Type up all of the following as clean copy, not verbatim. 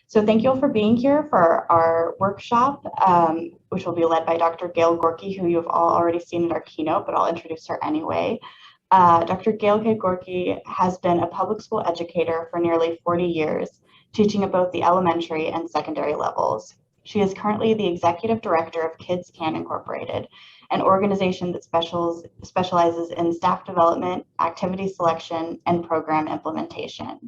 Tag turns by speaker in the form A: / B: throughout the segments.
A: So thank you all for being here for our workshop, which will be led by Dr. Gale Gorke, who you've all already seen in our keynote, but I'll introduce her anyway. Dr. Gale K. Gorke has been a public school educator for nearly 40 years, teaching at both the elementary and secondary levels. She is currently the executive director of Kids Can Incorporated, an organization that specializes in staff development, activity selection, and program implementation.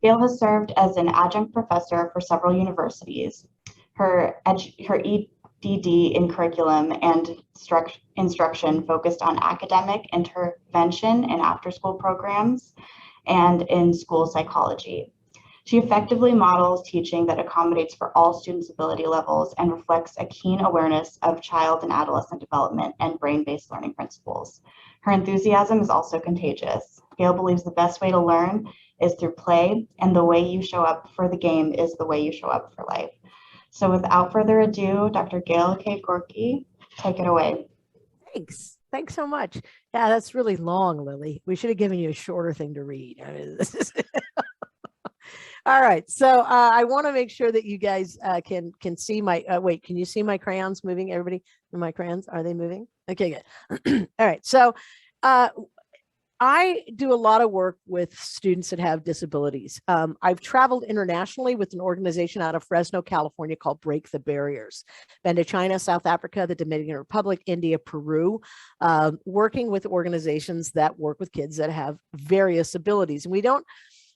A: Gale has served as an adjunct professor for several universities. Her EDD in curriculum and instruction focused on academic intervention and after-school programs and in school psychology. She effectively models teaching that accommodates for all students' ability levels and reflects a keen awareness of child and adolescent development and brain-based learning principles. Her enthusiasm is also contagious. Gale believes the best way to learn is through play, and the way you show up for the game is the way you show up for life. So without further ado, Dr. Gale K. Gorke, take it away.
B: Thanks so much. Yeah, that's really long, Lily. We should have given you a shorter thing to read. I mean, this is all right. So I want to make sure that you guys can see my, wait, can you see my crayons moving? Everybody, my crayons, are they moving? Okay, good. All right. So I do a lot of work with students that have disabilities. I've traveled internationally with an organization out of Fresno, California called Break the Barriers. Been to China, South Africa, the Dominican Republic, India, Peru, working with organizations that work with kids that have various abilities. And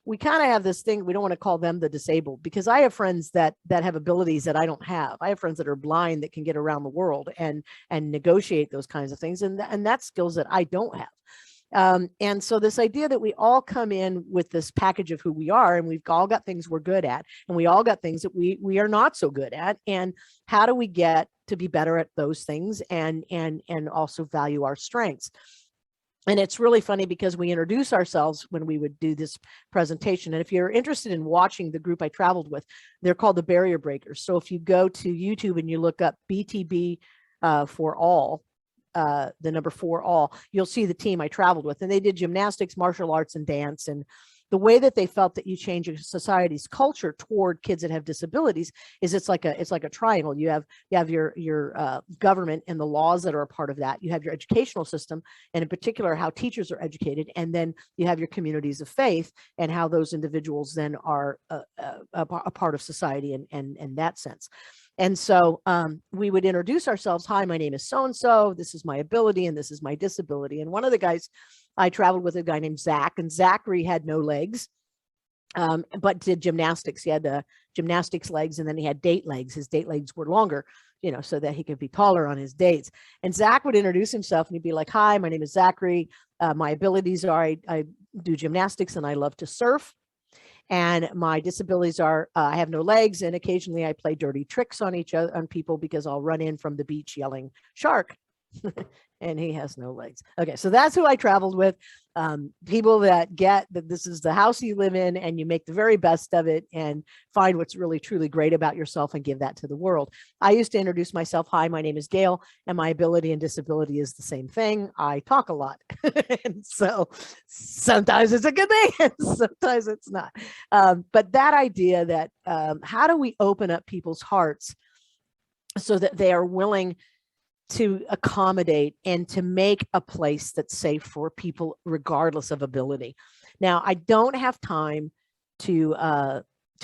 B: we kind of have this thing, we don't want to call them the disabled, because I have friends that have abilities that I don't have. I have friends that are blind that can get around the world and negotiate those kinds of things. And that's skills that I don't have. And so this idea that we all come in with this package of who we are, and we've all got things we're good at, and we all got things that we are not so good at. And how do we get to be better at those things and also value our strengths? And it's really funny because we introduce ourselves when we would do this presentation. And if you're interested in watching the group I traveled with, they're called the Barrier Breakers. So if you go to YouTube and you look up BTB for all, the number 4 all, you'll see the team I traveled with, and they did gymnastics, martial arts, and dance. And the way that they felt that you change a society's culture toward kids that have disabilities is it's like a triangle. You have your government and the laws that are a part of that. You have your educational system, and in particular how teachers are educated, and then you have your communities of faith and how those individuals then are a part of society in that sense. And so we would introduce ourselves. Hi, my name is so-and-so. This is my ability and this is my disability. And one of the guys, I traveled with a guy named Zach, and Zachary had no legs, but did gymnastics. He had gymnastics legs, and then he had date legs. His date legs were longer, so that he could be taller on his dates. And Zach would introduce himself and he'd be like, hi, my name is Zachary. My abilities are I do gymnastics and I love to surf. And my disabilities are I have no legs, and occasionally I play dirty tricks on people because I'll run in from the beach yelling shark. And he has no legs. Okay, so that's who I traveled with. People that get that this is the house you live in, and you make the very best of it and find what's really truly great about yourself and give that to the world. I used to introduce myself. Hi, my name is Gale, and my ability and disability is the same thing. I talk a lot. And so sometimes it's a good thing and sometimes it's not. But that idea that how do we open up people's hearts so that they are willing to accommodate and to make a place that's safe for people regardless of ability. Now, I don't have time to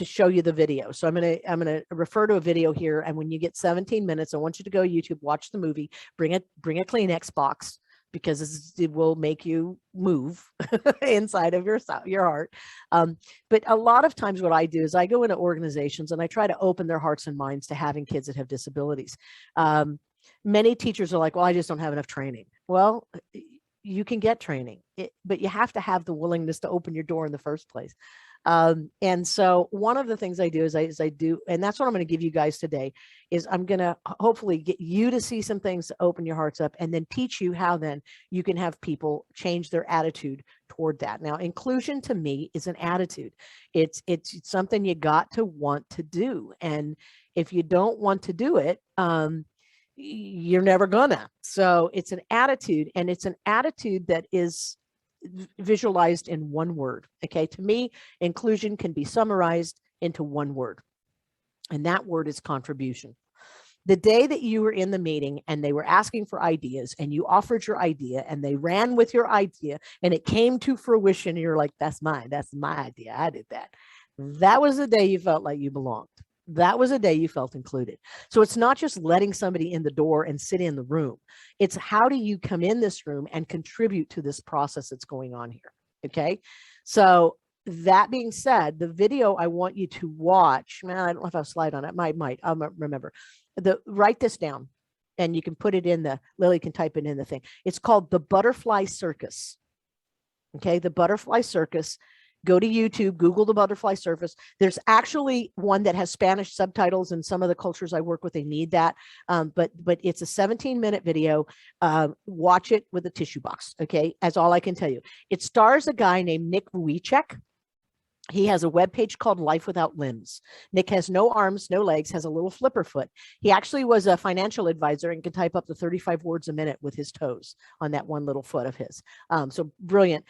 B: show you the video, so I'm gonna refer to a video here. And when you get 17 minutes, I want you to go YouTube, watch the movie, bring a Kleenex box, because it will make you move inside of your heart. But a lot of times what I do is I go into organizations and I try to open their hearts and minds to having kids that have disabilities. Many teachers are like, well, I just don't have enough training. Well, you can get training, but you have to have the willingness to open your door in the first place. And so one of the things I do is I do, and that's what I'm going to give you guys today, is I'm going to hopefully get you to see some things to open your hearts up, and then teach you how then you can have people change their attitude toward that. Now, inclusion to me is an attitude. It's something you got to want to do. And if you don't want to do it, you're never gonna. So it's an attitude, and it's an attitude that is visualized in one word. Okay, to me, inclusion can be summarized into one word, and that word is contribution. The day that you were in the meeting and they were asking for ideas and you offered your idea and they ran with your idea and it came to fruition, and you're like, that's mine, that's my idea, I did that. That was the day you felt like you belonged. That was a day you felt included. So it's not just letting somebody in the door and sit in the room. It's how do you come in this room and contribute to this process that's going on here. Okay. So that being said, the video I want you to watch, man, I don't know if I have a slide on it. I'll remember. Write this down and you can put it in Lily can type it in the thing. It's called The Butterfly Circus. Okay. The Butterfly Circus. Go to YouTube, Google The Butterfly Circus. There's actually one that has Spanish subtitles, and some of the cultures I work with, they need that. But it's a 17-minute video. Watch it with a tissue box. Okay. That's all I can tell you. It stars a guy named Nick Vujicic. He has a webpage called Life Without Limbs. Nick has no arms, no legs, has a little flipper foot. He actually was a financial advisor and can type up to 35 words a minute with his toes on that one little foot of his. So brilliant,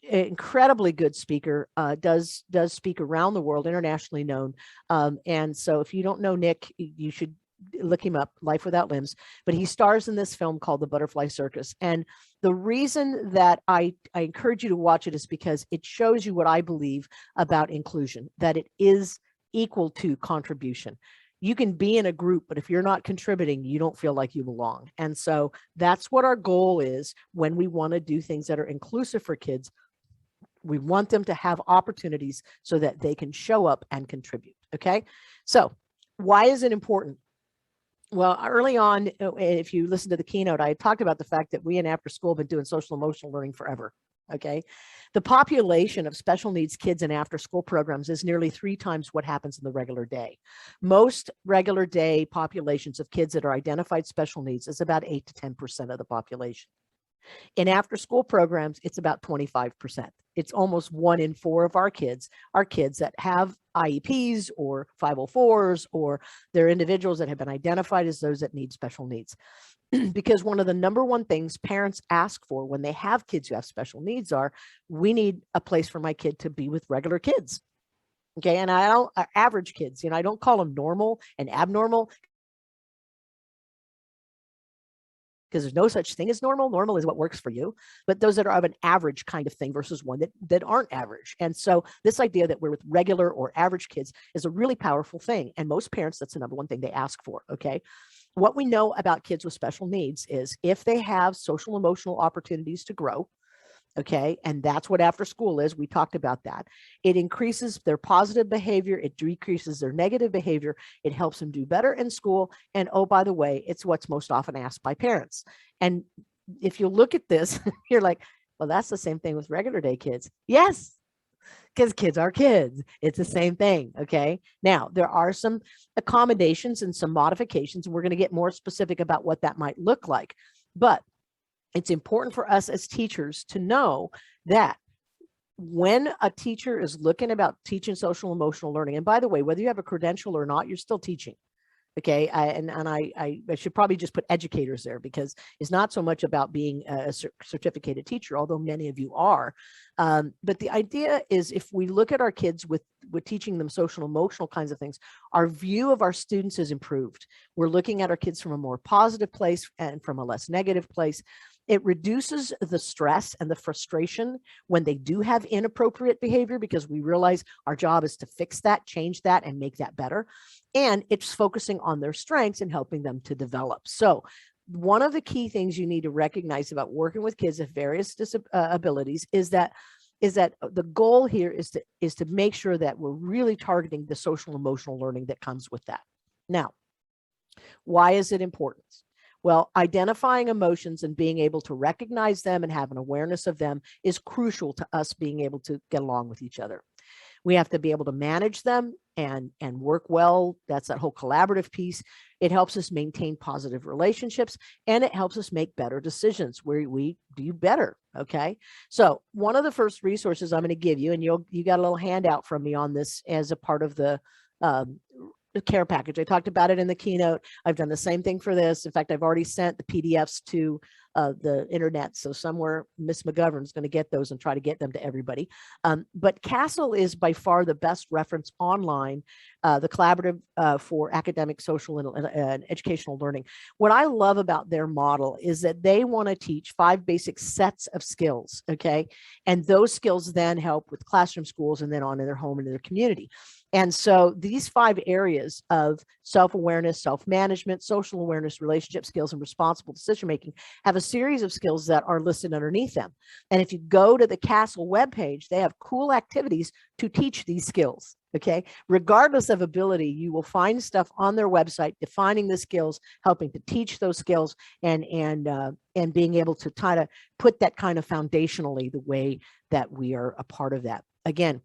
B: incredibly good speaker, does speak around the world, internationally known. And so if you don't know Nick, you should look him up, Life Without Limbs. But he stars in this film called The Butterfly Circus. And the reason that I encourage you to watch it is because it shows you what I believe about inclusion, that it is equal to contribution. You can be in a group, but if you're not contributing, you don't feel like you belong. And so that's what our goal is when we want to do things that are inclusive for kids. We want them to have opportunities so that they can show up and contribute. Okay. So why is it important? Well, early on, if you listen to the keynote, I talked about the fact that we in after school have been doing social emotional learning forever. Okay. The population of special needs kids in after school programs is nearly 3 times what happens in the regular day. Most regular day populations of kids that are identified special needs is about 8 to 10% of the population. In after school programs, it's about 25%. It's almost 1 in 4 of our kids are kids that have IEPs or 504s, or they're individuals that have been identified as those that need special needs. Because one of the number one things parents ask for when they have kids who have special needs are, we need a place for my kid to be with regular kids. Okay. And I don't average kids, I don't call them normal and abnormal, because there's no such thing as normal. Normal is what works for you, but those that are of an average kind of thing versus one that aren't average. And so this idea that we're with regular or average kids is a really powerful thing. And most parents, that's the number one thing they ask for. Okay. What we know about kids with special needs is if they have social emotional opportunities to grow, okay, and that's what after school is. We talked about that. It increases their positive behavior. It decreases their negative behavior. It helps them do better in school. And oh, by the way, it's what's most often asked by parents. And if you look at this, you're like, well, that's the same thing with regular day kids. Yes, because kids are kids. It's the same thing. Okay. Now, there are some accommodations and some modifications, and we're going to get more specific about what that might look like. But it's important for us as teachers to know that when a teacher is looking about teaching social emotional learning, and by the way, whether you have a credential or not, you're still teaching. Okay. I should probably just put educators there, because it's not so much about being a certificated teacher, although many of you are. But the idea is, if we look at our kids with teaching them social emotional kinds of things, our view of our students is improved. We're looking at our kids from a more positive place and from a less negative place. It reduces the stress and the frustration when they do have inappropriate behavior, because we realize our job is to fix that, change that, and make that better. And it's focusing on their strengths and helping them to develop. So one of the key things you need to recognize about working with kids with various abilities is that the goal here is to make sure that we're really targeting the social emotional learning that comes with that. Now, why is it important? Well, identifying emotions and being able to recognize them and have an awareness of them is crucial to us being able to get along with each other. We have to be able to manage them and work well. That's that whole collaborative piece. It helps us maintain positive relationships, and it helps us make better decisions where we do better. Okay. So one of the first resources I'm going to give you, and you got a little handout from me on this as a part of the care package. I talked about it in the keynote. I've done the same thing for this. In fact, I've already sent the PDFs to the internet. So somewhere Miss McGovern's going to get those and try to get them to everybody. But CASEL is by far the best reference online, the collaborative for academic, social, and educational learning. What I love about their model is that they want to teach 5 basic sets of skills, okay? And those skills then help with classroom, schools, and then on in their home and in their community. And so these 5 areas of self-awareness, self-management, social awareness, relationship skills, and responsible decision-making have a series of skills that are listed underneath them. And if you go to the CASEL webpage, they have cool activities to teach these skills, okay? Regardless of ability, you will find stuff on their website defining the skills, helping to teach those skills, and being able to try to put that kind of foundationally the way that we are a part of that. Again,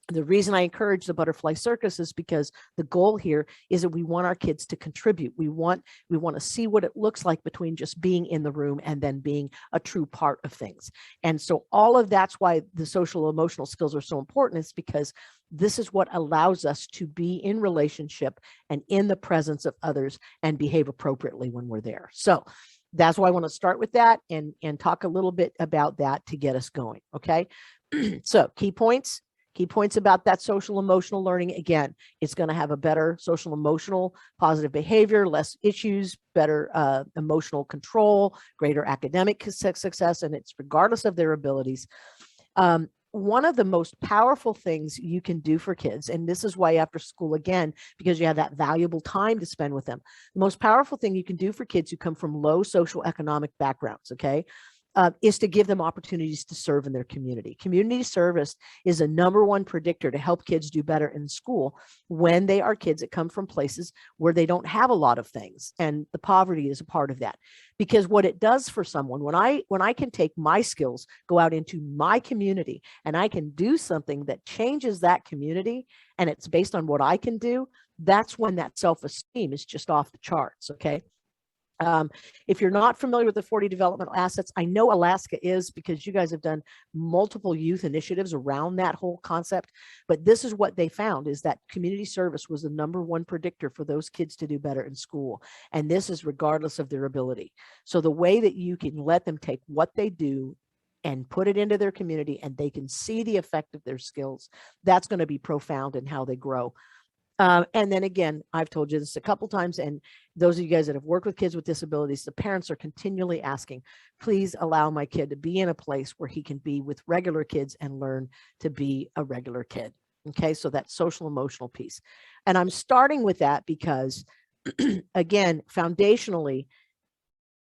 B: the reason I encourage the butterfly circus is because the goal here is that we want our kids to contribute. We want to see what it looks like between just being in the room and then being a true part of things. And so all of that's why the social emotional skills are so important. It's because this is what allows us to be in relationship and in the presence of others and behave appropriately when we're there. So that's why I want to start with that and talk a little bit about that to get us going. Okay. So key points. Key points about that social emotional learning. Again, it's going to have a better social emotional positive behavior, less issues, better emotional control, greater academic success, and it's regardless of their abilities. One of the most powerful things you can do for kids, and this is why after school, again, because you have that valuable time to spend with them, the most powerful thing you can do for kids who come from low social economic backgrounds, okay, is to give them opportunities to serve in their community. Community service is a #1 predictor to help kids do better in school when they are kids that come from places where they don't have a lot of things, and the poverty is a part of that. Because what it does for someone, when I can take my skills, go out into my community, and I can do something that changes that community, and it's based on what I can do, that's when that self-esteem is just off the charts, okay? If you're not familiar with the 40 developmental assets, I know Alaska is, because you guys have done multiple youth initiatives around that whole concept, but this is what they found, is that community service was the #1 predictor for those kids to do better in school. And this is regardless of their ability. So the way that you can let them take what they do and put it into their community and they can see the effect of their skills, that's going to be profound in how they grow. And then again, I've told you this a couple times, and those of you guys that have worked with kids with disabilities, the parents are continually asking, please allow my kid to be in a place where he can be with regular kids and learn to be a regular kid. Okay, so that social emotional piece. And I'm starting with that because, again, foundationally,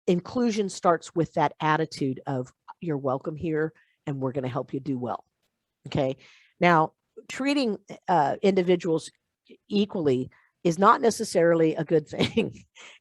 B: inclusion starts with that attitude of you're welcome here and we're going to help you do well. Okay, now treating individuals equally is not necessarily a good thing.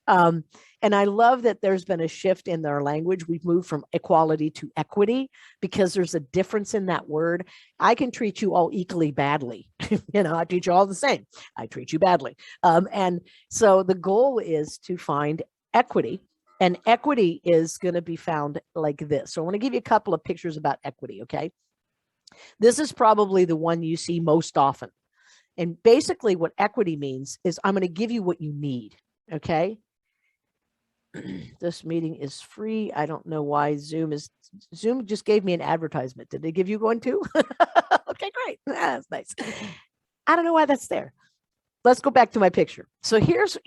B: And I love that there's been a shift in their language. We've moved from equality to equity because there's a difference in that word. I can treat you all equally badly. I treat you all the same. I treat you badly. And so the goal is to find equity, and equity is going to be found like this. So I want to give you a couple of pictures about equity. Okay. This is probably the one you see most often. And basically what equity means is I'm going to give you what you need, okay? This meeting is free. I don't know why Zoom just gave me an advertisement. Did they give you one too? Okay, great. That's nice. I don't know why that's there. Let's go back to my picture. So here's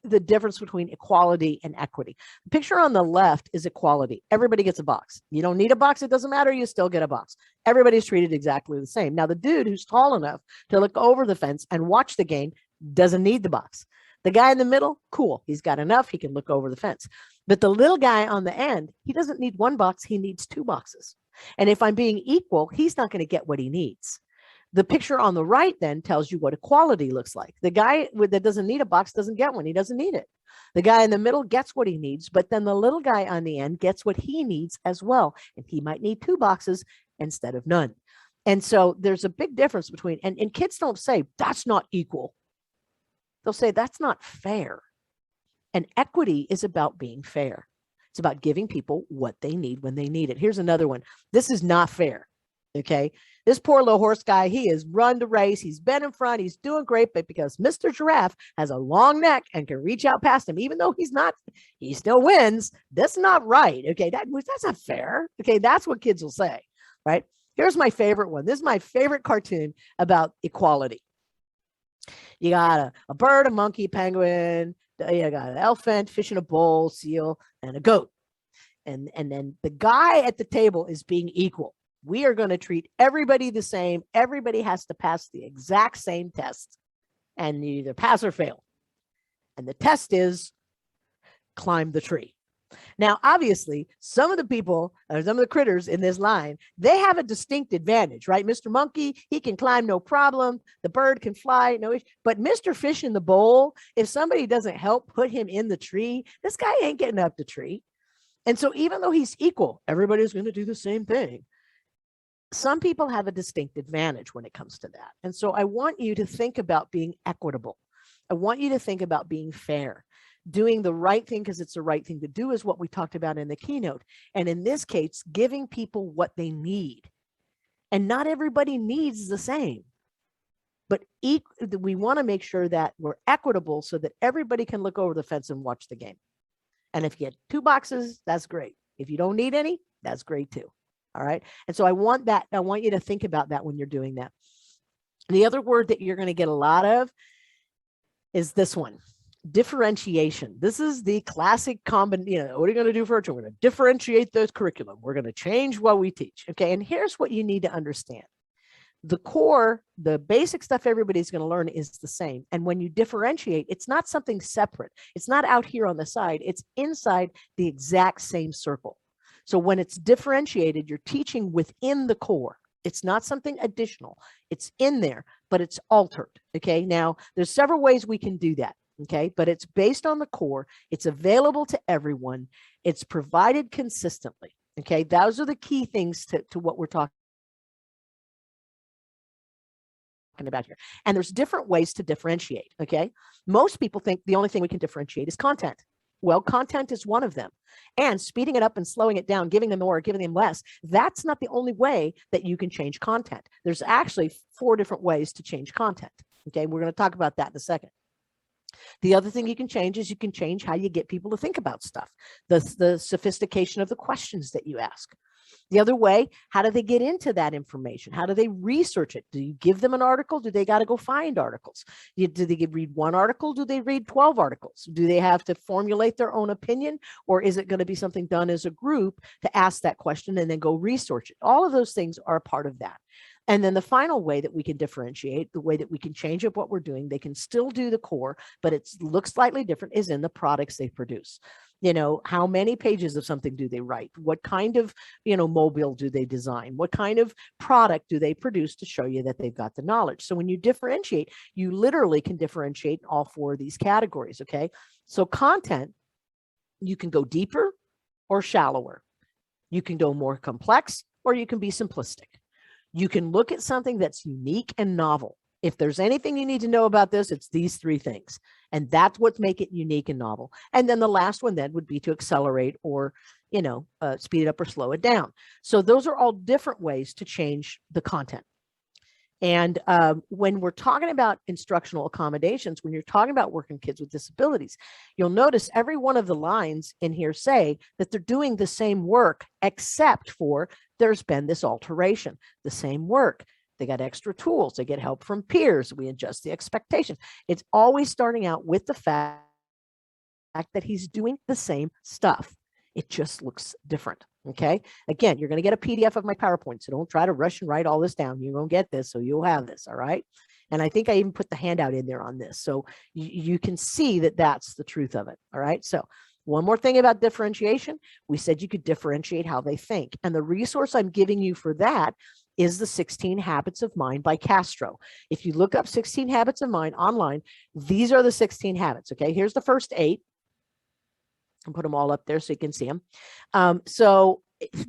B: the difference between equality and equity. The picture on the left is equality. Everybody gets a box. You don't need a box. It doesn't matter. You still get a box. Everybody's treated exactly the same. Now, the dude who's tall enough to look over the fence and watch the game doesn't need the box. The guy in the middle, cool. He's got enough. He can look over the fence. But the little guy on the end, he doesn't need 1 box. He needs 2 boxes. And if I'm being equal, he's not going to get what he needs. The picture on the right then tells you what equality looks like. The guy that doesn't need a box doesn't get one. He doesn't need it. The guy in the middle gets what he needs, but then the little guy on the end gets what he needs as well. And he might need 2 boxes instead of none. And so there's a big difference between, and kids don't say, that's not equal. They'll say, that's not fair. And equity is about being fair. It's about giving people what they need when they need it. Here's another one. This is not fair. Okay. This poor little horse guy, he has run the race. He's been in front. He's doing great. But because Mr. Giraffe has a long neck and can reach out past him, even though he's not, he still wins. That's not right. Okay. That's not fair. Okay. That's what kids will say. Right. Here's my favorite one. This is my favorite cartoon about equality. You got a bird, a monkey, penguin, you got an elephant, fish in a bowl, seal, and a goat. And then the guy at the table is being equal. We are going to treat everybody the same. Everybody has to pass the exact same test, and you either pass or fail. And the test is climb the tree. Now, obviously, some of the people, or some of the critters in this line, they have a distinct advantage, right? Mr. Monkey, he can climb no problem. The bird can fly, no issue. But Mr. Fish in the bowl, if somebody doesn't help put him in the tree, this guy ain't getting up the tree. And so even though he's equal, everybody's going to do the same thing. Some people have a distinct advantage when it comes to that. And so I want you to think about being equitable. I want you to think about being fair. Doing the right thing because it's the right thing to do is what we talked about in the keynote. And in this case, giving people what they need. And not everybody needs the same. But we want to make sure that we're equitable so that everybody can look over the fence and watch the game. And if you get 2 boxes, that's great. If you don't need any, that's great too. All right. And so I want you to think about that when you're doing that. The other word that you're going to get a lot of is this one. Differentiation. This is the classic what are you going to do for it? We're going to differentiate the curriculum. We're going to change what we teach. Okay. And here's what you need to understand. The core, the basic stuff everybody's going to learn is the same. And when you differentiate, it's not something separate. It's not out here on the side. It's inside the exact same circle. So when it's differentiated, you're teaching within the core. It's not something additional. It's in there, but it's altered. Okay. Now there's several ways we can do that. Okay. But it's based on the core. It's available to everyone. It's provided consistently. Okay. Those are the key things to what we're talking about here. And there's different ways to differentiate. Okay. Most people think the only thing we can differentiate is content. Well, content is one of them. And speeding it up and slowing it down, giving them more, giving them less, that's not the only way that you can change content. There's actually 4 different ways to change content. Okay. We're going to talk about that in a second. The other thing you can change is you can change how you get people to think about stuff, the sophistication of the questions that you ask. The other way, how do they get into that information? How do they research it? Do you give them an article? Do they got to go find articles? Do they read 1 article? Do they read 12 articles? Do they have to formulate their own opinion? Or is it going to be something done as a group to ask that question and then go research it? All of those things are a part of that. And then the final way that we can differentiate, the way that we can change up what we're doing, they can still do the core, but it looks slightly different, is in the products they produce. How many pages of something do they write? What kind of, mobile do they design? What kind of product do they produce to show you that they've got the knowledge? So when you differentiate, you literally can differentiate in all 4 of these categories. Okay. So content, you can go deeper or shallower. You can go more complex or you can be simplistic. You can look at something that's unique and novel. If there's anything you need to know about this, it's these 3 things. And that's what make it unique and novel. And then the last one then would be to accelerate or, speed it up or slow it down. So those are all different ways to change the content. And when we're talking about instructional accommodations, when you're talking about working kids with disabilities, you'll notice every one of the lines in here say that they're doing the same work, except for there's been this alteration, the same work. They got extra tools. They get help from peers. We adjust the expectations. It's always starting out with the fact that he's doing the same stuff. It just looks different. Okay. Again, you're going to get a PDF of my PowerPoint. So don't try to rush and write all this down. You're going to get this. So you'll have this. All right. And I think I even put the handout in there on this. So you can see that that's the truth of it. All right. So one more thing about differentiation. We said you could differentiate how they think. And the resource I'm giving you for that is the 16 Habits of Mind by Castro. If you look up 16 Habits of Mind online, these are the 16 habits. Okay. Here's the first 8. And put them all up there so you can see them. So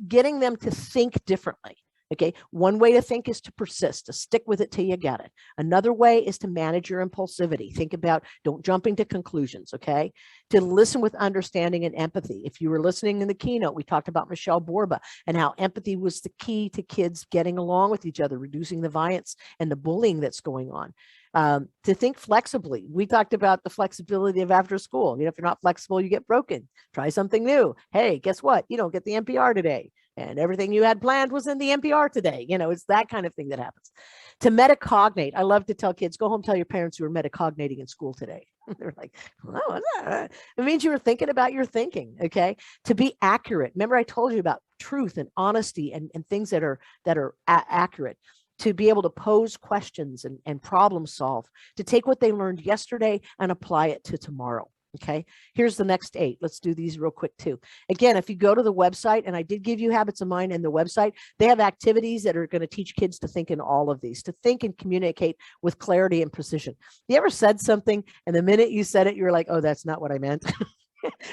B: getting them to think differently. Okay. One way to think is to persist, to stick with it till you get it. Another way is to manage your impulsivity. Think about, don't jump into conclusions. Okay. To listen with understanding and empathy. If you were listening in the keynote, we talked about Michelle Borba and how empathy was the key to kids getting along with each other, reducing the violence and the bullying that's going on. To think flexibly. We talked about the flexibility of after school. If you're not flexible, you get broken. Try something new. Hey, guess what? You don't get the NPR today. And everything you had planned was in the NPR today. It's that kind of thing that happens. To metacognate. I love to tell kids, go home, tell your parents you were metacognating in school today. They're like, oh, what's that? It means you were thinking about your thinking. Okay. To be accurate. Remember, I told you about truth and honesty and things that are accurate. To be able to pose questions and problem solve, to take what they learned yesterday and apply it to tomorrow. Okay, here's the next 8. Let's do these real quick too. Again, if you go to the website, and I did give you Habits of Mind and the website, they have activities that are going to teach kids to think in all of these, to think and communicate with clarity and precision. You ever said something and the minute you said it, you're like, oh, that's not what I meant.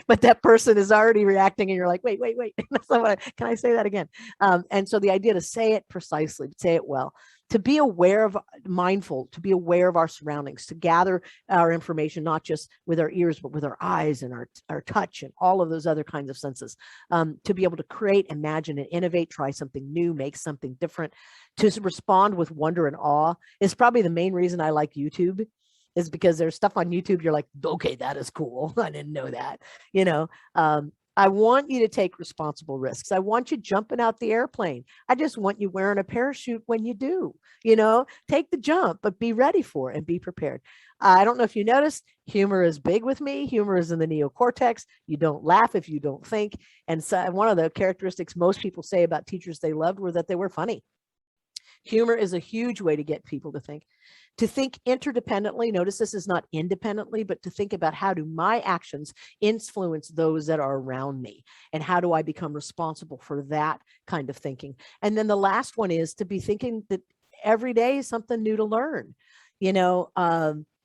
B: But that person is already reacting and you're like, wait, that's not what can I say that again? And so the idea to say it precisely, say it well, to be aware of, mindful, to be aware of our surroundings, to gather our information, not just with our ears, but with our eyes and our touch and all of those other kinds of senses, to be able to create, imagine, and innovate, try something new, make something different, to respond with wonder and awe is probably the main reason I like YouTube. Is because there's stuff on YouTube, you're like, okay, that is cool. I didn't know that. I want you to take responsible risks. I want you jumping out the airplane. I just want you wearing a parachute when you do. Take the jump, but be ready for it and be prepared. I don't know if you noticed, humor is big with me. Humor is in the neocortex. You don't laugh if you don't think. And so one of the characteristics most people say about teachers they loved were that they were funny. Humor is a huge way to get people to think interdependently. Notice this is not independently, but to think about how do my actions influence those that are around me, and how do I become responsible for that kind of thinking. And then the last one is to be thinking that every day is something new to learn.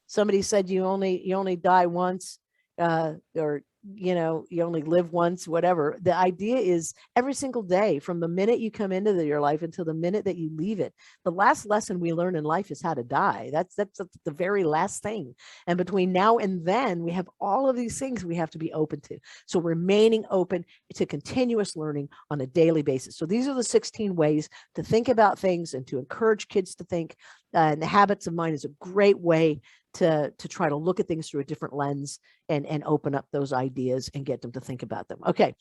B: Somebody said you only die once, or you only live once, whatever. The idea is every single day, from the minute you come into your life until the minute that you leave it, the last lesson we learn in life is how to die. That's the very last thing. And between now and then, we have all of these things we have to be open to. So remaining open to continuous learning on a daily basis. So these are the 16 ways to think about things and to encourage kids to think. And the Habits of Mind is a great way to try to look at things through a different lens and open up those ideas and get them to think about them. Okay,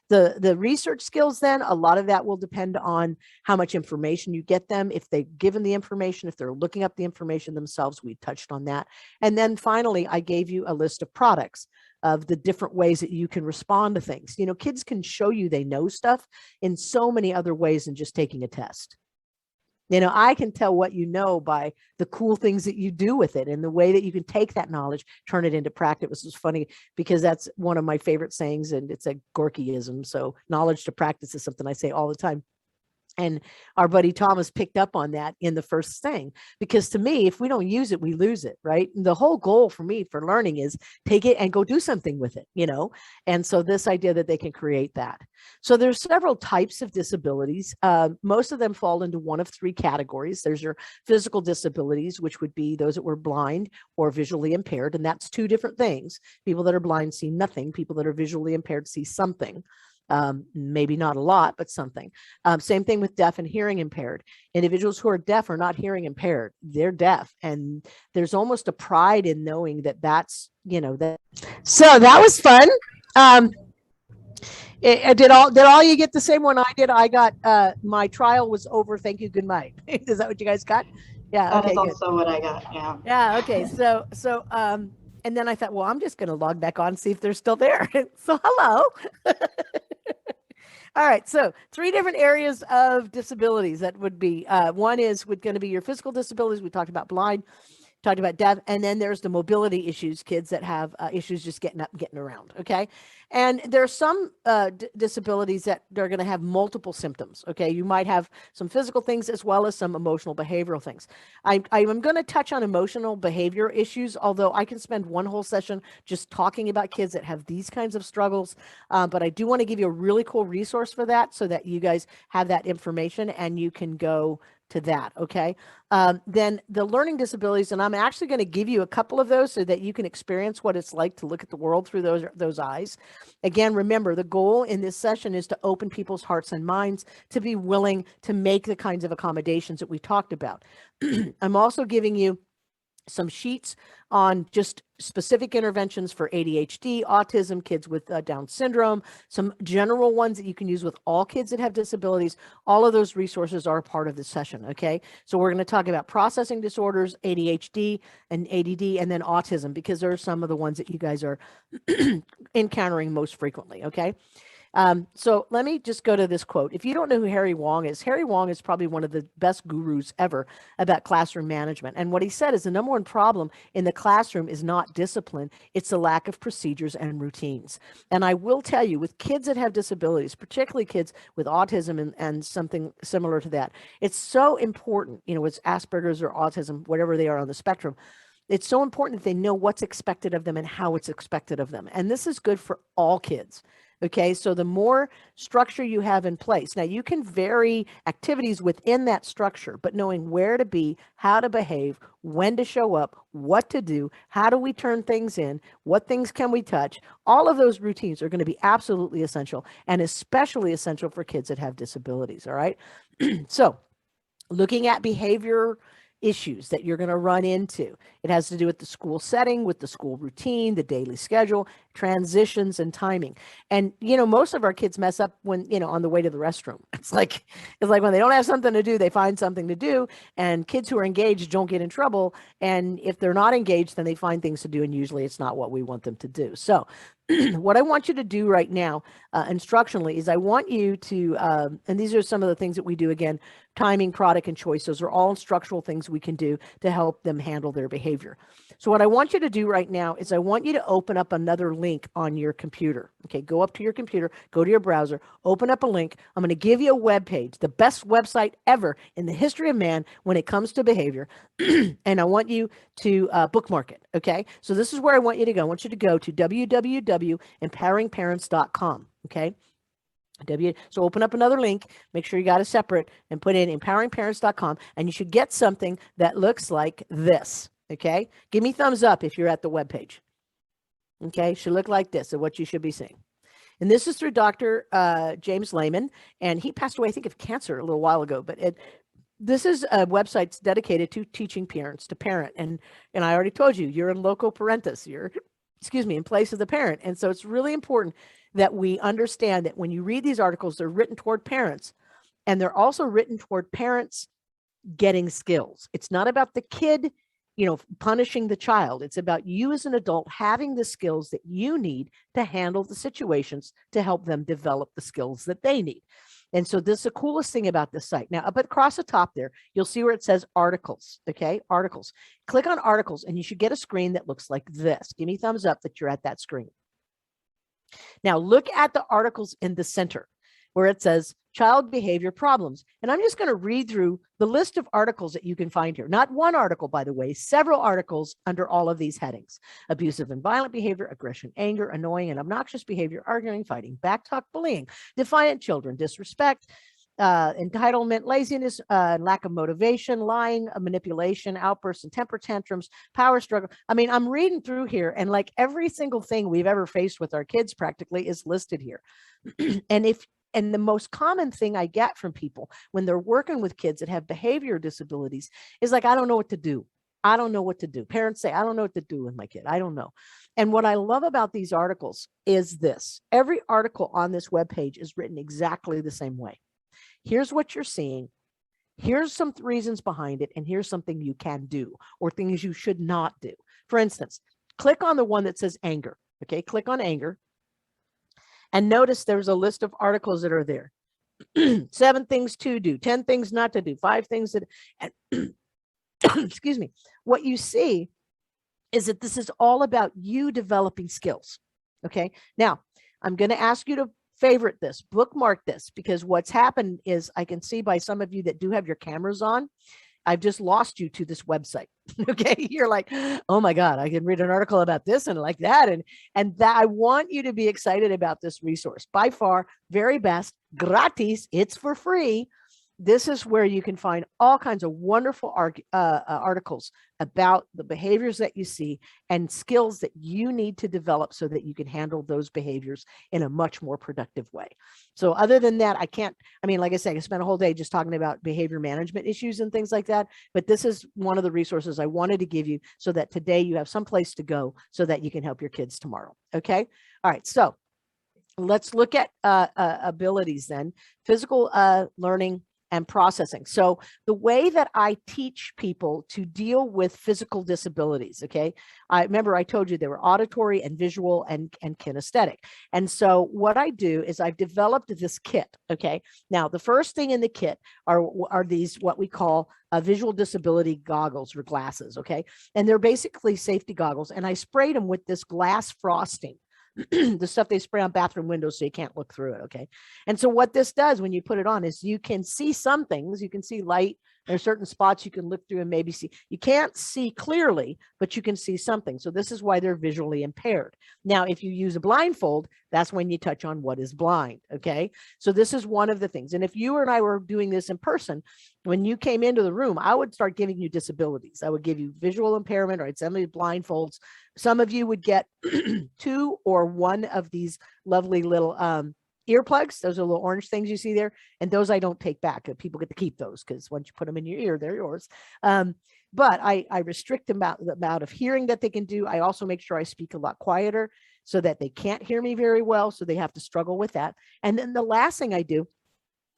B: the research skills, then a lot of that will depend on how much information you get them, if they've given the information, if they're looking up the information themselves. We touched on that. And then finally, I gave you a list of products of the different ways that you can respond to things. Kids can show you they know stuff in so many other ways than just taking a test. I can tell what you know by the cool things that you do with it and the way that you can take that knowledge, turn it into practice. This is funny because that's one of my favorite sayings, and it's a Gorkeism. So knowledge to practice is something I say all the time. And our buddy Thomas picked up on that in the first thing, because to me, if we don't use it, we lose it, right? And the whole goal for me for learning is take it and go do something with it, And so this idea that they can create that. So there's several types of disabilities. Most of them fall into one of 3 categories. There's your physical disabilities, which would be those that were blind or visually impaired. And that's 2 different things. People that are blind see nothing. People that are visually impaired see something. Maybe not a lot, but something. Same thing with deaf and hearing impaired. Individuals who are deaf are not hearing impaired. They're deaf. And there's almost a pride in knowing that that's, that. So that was fun. Did all you get the same one I did? I got, my trial was over. Thank you. Good night. Is that what you guys got? Yeah.
A: That
B: okay,
A: is also good. What I got. Yeah.
B: Yeah. Okay. So, and then I thought, well, I'm just going to log back on, see if they're still there. So hello. All right. So 3 different areas of disabilities that would be, one is going to be your physical disabilities. We talked about blind. talked about deaf, and then there's the mobility issues, kids that have issues just getting up and getting around, okay? And there are some disabilities that are going to have multiple symptoms, okay? You might have some physical things as well as some emotional behavioral things. I'm going to touch on emotional behavior issues, although I can spend one whole session just talking about kids that have these kinds of struggles, but I do want to give you a really cool resource for that so that you guys have that information and you can go to that, okay? Then the learning disabilities, and I'm actually going to give you a couple of those so that you can experience what it's like to look at the world through those eyes. Again, remember, the goal in this session is to open people's hearts and minds to be willing to make the kinds of accommodations that we talked about. I'm also giving you some sheets on just specific interventions for ADHD, autism, kids with Down syndrome, some general ones that you can use with all kids that have disabilities. All of those resources are a part of this session, okay? So we're going to talk about processing disorders, ADHD and ADD, and then autism, because there are some of the ones that you guys are encountering most frequently, okay? So let me just go to this quote. If you don't know who Harry Wong is probably one of the best gurus ever about classroom management. And what he said is the number one problem in the classroom is not discipline, it's the lack of procedures and routines. And I will tell you, with kids that have disabilities, particularly kids with autism and something similar to that, it's so important, you know, it's Asperger's or autism, whatever they are on the spectrum. It's so important that they know what's expected of them and how it's expected of them. And this is good for all kids. Okay, so the more structure you have in place, now you can vary activities within that structure, but knowing where to be, how to behave, when to show up, what to do, how do we turn things in, what things can we touch, all of those routines are going to be absolutely essential, and especially essential for kids that have disabilities, all right? So looking at behavior issues that you're going to run into. It has to do with the school setting, with the school routine, the daily schedule, transitions, and timing. And, you know, most of our kids mess up when, you know, on the way to the restroom. It's like when they don't have something to do, they find something to do. And kids who are engaged don't get in trouble. And if they're not engaged, then they find things to do. And usually it's not what we want them to do. So what I want you to do right now, instructionally, is I want you to, and these are some of the things that we do again, timing, product, and choice. Those are all instructional things we can do to help them handle their behavior. So what I want you to do right now is I want you to open up another link on your computer. Okay, go up to your computer, go to your browser, open up a link. I'm going to give you a web page, the best website ever in the history of man when it comes to behavior. And I want you to bookmark it. Okay, so this is where I want you to go. I want you to go to www.empoweringparents.com. Okay. So open up another link, make sure you got it separate, and put in empoweringparents.com, and you should get something that looks like this. Okay, give me thumbs up if you're at the webpage. Okay, should look like this, of what you should be seeing. And this is through Dr. James Lehman, and he passed away, I think, of cancer a little while ago. But this is a website dedicated to teaching parents to parent, and I already told you, you're in loco parentis. You're, excuse me, in place of the parent, and so it's really important that we understand that when you read these articles, they're written toward parents, and they're also written toward parents getting skills. It's not about the kid, you know, punishing the child. It's about you as an adult having the skills that you need to handle the situations to help them develop the skills that they need. And so this is the coolest thing about this site. Now, up across the top there, you'll see where it says articles, okay? Articles. Click on articles, and you should get a screen that looks like this. Give me thumbs up that you're at that screen. Now, look at the articles in the center where it says child behavior problems. And I'm just going to read through the list of articles that you can find here. Not one article, by the way, several articles under all of these headings: abusive and violent behavior, aggression, anger, annoying and obnoxious behavior, arguing, fighting, backtalk, bullying, defiant children, disrespect, entitlement, laziness, lack of motivation, lying, manipulation, outbursts and temper tantrums, power struggle. I mean, I'm reading through here, and like every single thing we've ever faced with our kids practically is listed here. And the most common thing I get from people when they're working with kids that have behavior disabilities is like, I don't know what to do. I don't know what to do. Parents say, I don't know what to do with my kid. I don't know. And what I love about these articles is this: every article on this webpage is written exactly the same way. Here's what you're seeing. Here's some reasons behind it. And here's something you can do or things you should not do. For instance, click on the one that says anger. Okay, click on anger. And notice there's a list of articles that are there. 7 things to do, 10 things not to do, 5 things that, excuse me, what you see is that this is all about you developing skills. Okay. Now, I'm going to ask you to favorite this, bookmark this, because what's happened is I can see by some of you that do have your cameras on, I've just lost you to this website. Okay. You're like, oh my God, I can read an article about this and like that. And that I want you to be excited about this resource. By far, very best, gratis, it's for free. This is where you can find all kinds of wonderful articles about the behaviors that you see and skills that you need to develop so that you can handle those behaviors in a much more productive way. So other than that, I mean, like I said, I spent a whole day just talking about behavior management issues and things like that. But this is one of the resources I wanted to give you so that today you have some place to go so that you can help your kids tomorrow. Okay. All right. So let's look at abilities then. Physical learning and processing. So the way that I teach people to deal with physical disabilities, okay, I remember I told you they were auditory and visual and kinesthetic. And so what I do is I've developed this kit, okay? Now, the first thing in the kit are these, what we call visual disability goggles or glasses, okay? And they're basically safety goggles. And I sprayed them with this glass frosting. The stuff they spray on bathroom windows so you can't look through it. Okay. And so what this does when you put it on is you can see some things, you can see light. There are certain spots you can look through and maybe see. You can't see clearly, but you can see something. So this is why they're visually impaired. Now, if you use a blindfold, that's when you touch on what is blind. Okay. So this is one of the things. And if you and I were doing this in person, when you came into the room, I would start giving you disabilities. I would give you visual impairment, or I'd send you blindfolds. Some of you would get 2 or 1 of these lovely little earplugs. Those are little orange things you see there. And those I don't take back. People get to keep those because once you put them in your ear, they're yours. But I restrict the amount of hearing that they can do. I also make sure I speak a lot quieter so that they can't hear me very well. So they have to struggle with that. And then the last thing I do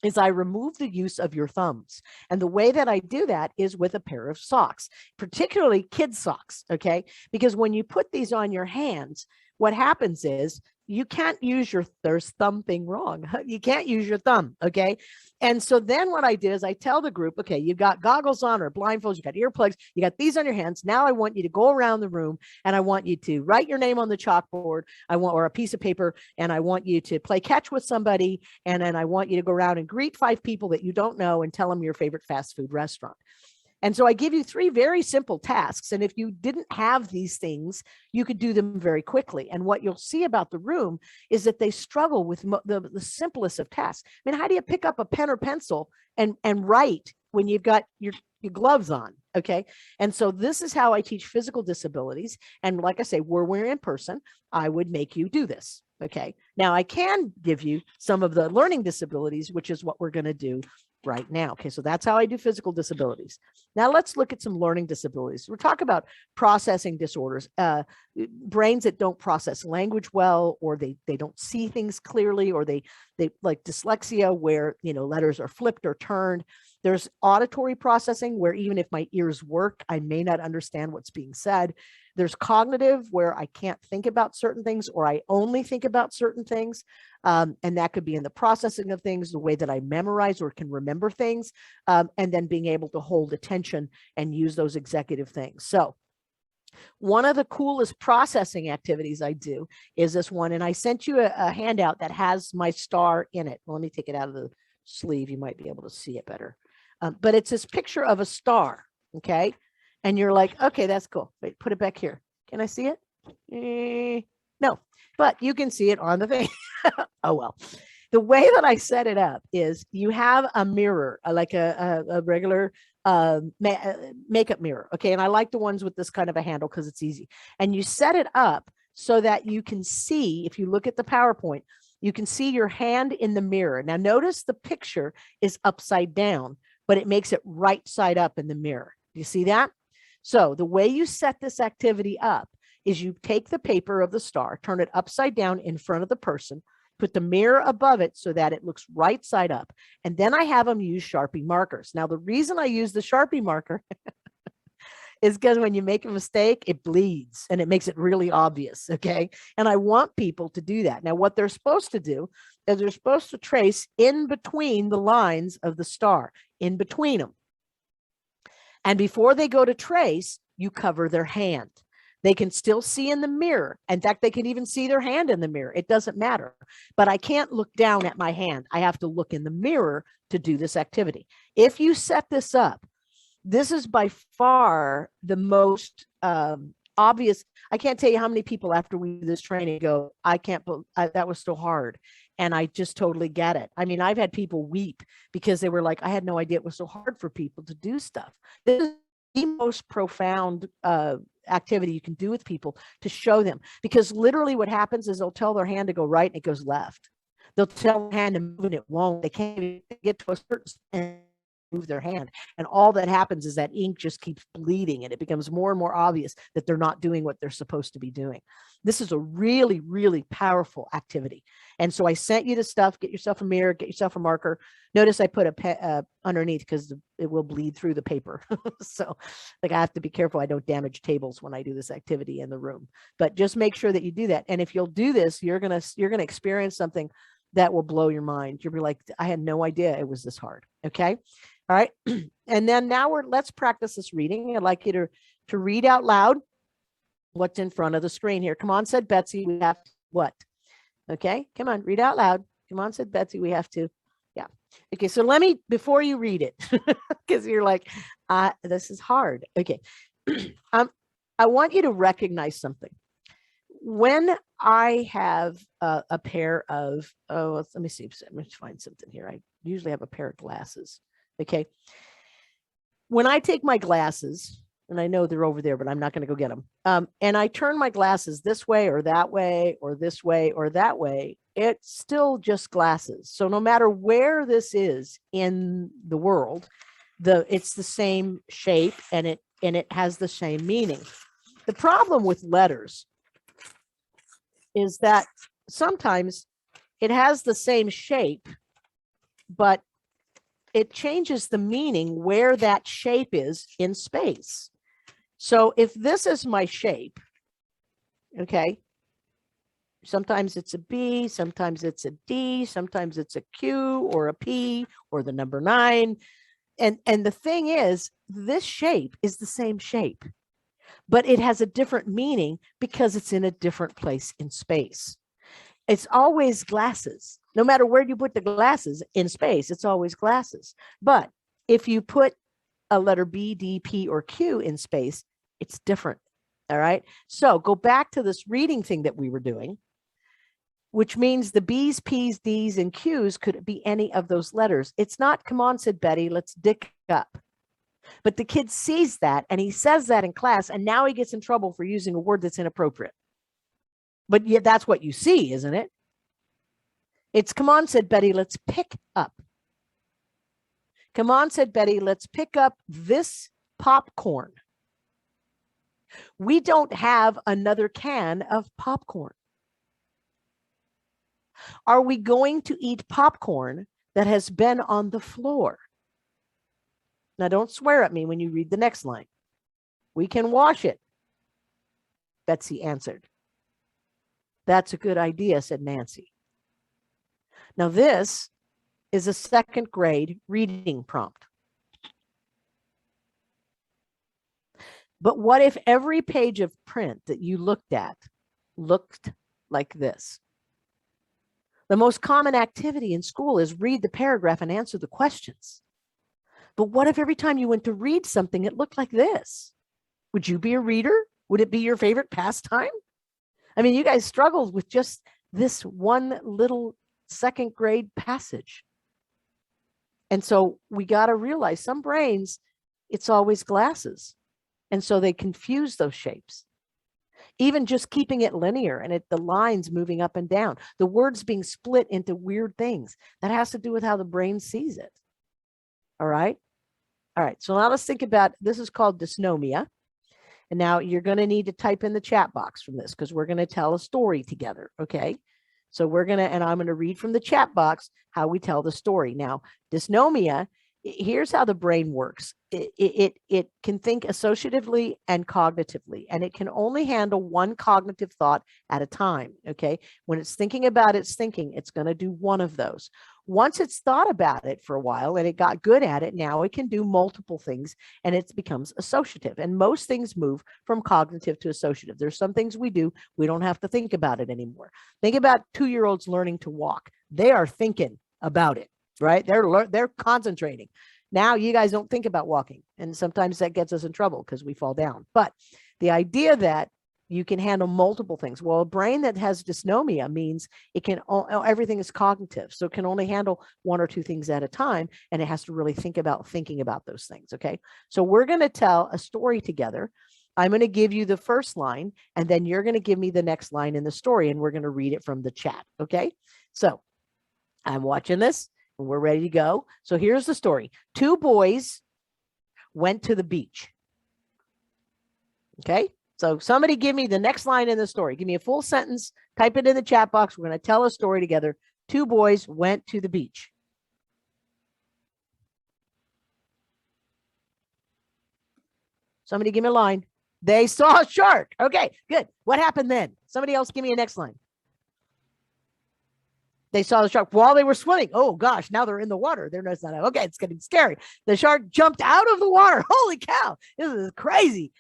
B: is I remove the use of your thumbs. And the way that I do that is with a pair of socks, particularly kids socks, okay? Because when you put these on your hands, what happens is you can't use there's something wrong. You can't use your thumb, okay? And so then what I do is I tell the group, okay, you've got goggles on or blindfolds, you got earplugs, you got these on your hands. Now I want you to go around the room and I want you to write your name on the chalkboard, or a piece of paper, and I want you to play catch with somebody. And then I want you to go around and greet 5 people that you don't know and tell them your favorite fast food restaurant. And so I give you 3 very simple tasks. And if you didn't have these things, you could do them very quickly. And what you'll see about the room is that they struggle with the simplest of tasks. I mean, how do you pick up a pen or pencil and write when you've got your gloves on? Okay. And so this is how I teach physical disabilities. And like I say, were we in person, I would make you do this. Okay. Now I can give you some of the learning disabilities, which is what we're going to do right now. Okay, so that's how I do physical disabilities. Now let's look at some learning disabilities. We're talking about processing disorders, brains that don't process language well, or they don't see things clearly, or they like dyslexia where, letters are flipped or turned. There's auditory processing where even if my ears work, I may not understand what's being said. There's cognitive where I can't think about certain things, or I only think about certain things. And that could be in the processing of things, the way that I memorize or can remember things, and then being able to hold attention and use those executive things. So one of the coolest processing activities I do is this one. And I sent you a handout that has my star in it. Well, let me take it out of the sleeve. You might be able to see it better. But it's this picture of a star. Okay. And you're like, okay, that's cool. Wait, put it back here. Can I see it? No, but you can see it on the thing. Oh, well. The way that I set it up is you have a mirror, like a regular makeup mirror. Okay. And I like the ones with this kind of a handle because it's easy. And you set it up so that you can see, if you look at the PowerPoint, you can see your hand in the mirror. Now, notice the picture is upside down, but it makes it right side up in the mirror. Do you see that? So the way you set this activity up is you take the paper of the star, turn it upside down in front of the person, put the mirror above it so that it looks right side up. And then I have them use Sharpie markers. Now, the reason I use the Sharpie marker is because when you make a mistake, it bleeds and it makes it really obvious. Okay. And I want people to do that. Now, what they're supposed to do is they're supposed to trace in between the lines of the star, in between them. And before they go to trace, you cover their hand. They can still see in the mirror. In fact, they can even see their hand in the mirror. It doesn't matter. But I can't look down at my hand. I have to look in the mirror to do this activity. If you set this up, this is by far the most obvious. I can't tell you how many people after we do this training go, I can't, that was so hard. And I just totally get it. I mean, I've had people weep because they were like, I had no idea it was so hard for people to do stuff. This is the most profound activity you can do with people to show them, because literally what happens is they'll tell their hand to go right and it goes left. They'll tell their hand to move and it won't. They can't even get to a certain and move their hand. And all that happens is that ink just keeps bleeding and it becomes more and more obvious that they're not doing what they're supposed to be doing. This is a really, really powerful activity. And so I sent you the stuff. Get yourself a mirror, get yourself a marker. Notice I put a underneath because it will bleed through the paper. So like I have to be careful I don't damage tables when I do this activity in the room. But just make sure that you do that. And if you'll do this, you're gonna experience something that will blow your mind. You'll be like, I had no idea it was this hard. Okay. All right. And then now let's practice this reading. I'd like you to read out loud what's in front of the screen here. Come on, said Betsy, we have to, what? Okay, come on, read out loud. Come on, said Betsy, we have to, yeah. Okay, so let me, before you read it, because you're like, this is hard. Okay, I want you to recognize something. When I have a pair of, let me see, let me find something here. I usually have a pair of glasses. Okay. When I take my glasses, and I know they're over there, but I'm not going to go get them. And I turn my glasses this way or that way, or this way or that way, it's still just glasses. So no matter where this is in the world, it's the same shape and it has the same meaning. The problem with letters is that sometimes it has the same shape, but it changes the meaning where that shape is in space. So if this is my shape, okay, sometimes it's a B, sometimes it's a D, sometimes it's a Q or a P or the number 9. And the thing is, this shape is the same shape, but it has a different meaning because it's in a different place in space. It's always glasses. No matter where you put the glasses in space, it's always glasses. But if you put a letter B, D, P, or Q in space, it's different. All right. So go back to this reading thing that we were doing, which means the B's, P's, D's, and Q's could be any of those letters. It's not, come on, said Betty, let's dick up. But the kid sees that and he says that in class, and now he gets in trouble for using a word that's inappropriate. But yet that's what you see, isn't it? It's, come on, said Betty, let's pick up. Come on, said Betty, let's pick up this popcorn. We don't have another can of popcorn. Are we going to eat popcorn that has been on the floor? Now, don't swear at me when you read the next line. We can wash it, Betsy answered. That's a good idea, said Nancy. Now, this is a 2nd grade reading prompt. But what if every page of print that you looked at looked like this? The most common activity in school is read the paragraph and answer the questions. But what if every time you went to read something, it looked like this? Would you be a reader? Would it be your favorite pastime? I mean, you guys struggled with just this one little 2nd grade passage. And so we got to realize some brains, it's always glasses. And so they confuse those shapes. Even just keeping it linear and the lines moving up and down, the words being split into weird things, that has to do with how the brain sees it. All right. All right. So now let's think about, this is called dysnomia. And now you're going to need to type in the chat box from this because we're going to tell a story together. Okay. So we're going to, and I'm going to read from the chat box how we tell the story. Now, dysnomia, here's how the brain works. It can think associatively and cognitively, and it can only handle one cognitive thought at a time. Okay. When it's thinking about its thinking, it's going to do one of those. Once it's thought about it for a while and it got good at it, now it can do multiple things and it becomes associative. And most things move from cognitive to associative. There's some things we do, we don't have to think about it anymore. Think about 2-year-olds learning to walk. They are thinking about it, right? They're concentrating. Now you guys don't think about walking. And sometimes that gets us in trouble because we fall down. But the idea that you can handle multiple things. Well, a brain that has dysnomia means it can, everything is cognitive. So it can only handle 1 or 2 things at a time. And it has to really think about thinking about those things. Okay. So we're going to tell a story together. I'm going to give you the first line, and then you're going to give me the next line in the story, and we're going to read it from the chat. Okay. So I'm watching this and we're ready to go. So here's the story. 2 boys went to the beach. Okay. So somebody give me the next line in the story. Give me a full sentence, type it in the chat box. We're going to tell a story together. 2 boys went to the beach. Somebody give me a line. They saw a shark. Okay, good. What happened then? Somebody else give me a next line. They saw the shark while they were swimming. Oh gosh, now they're in the water. They're not, okay, it's getting scary. The shark jumped out of the water. Holy cow, this is crazy.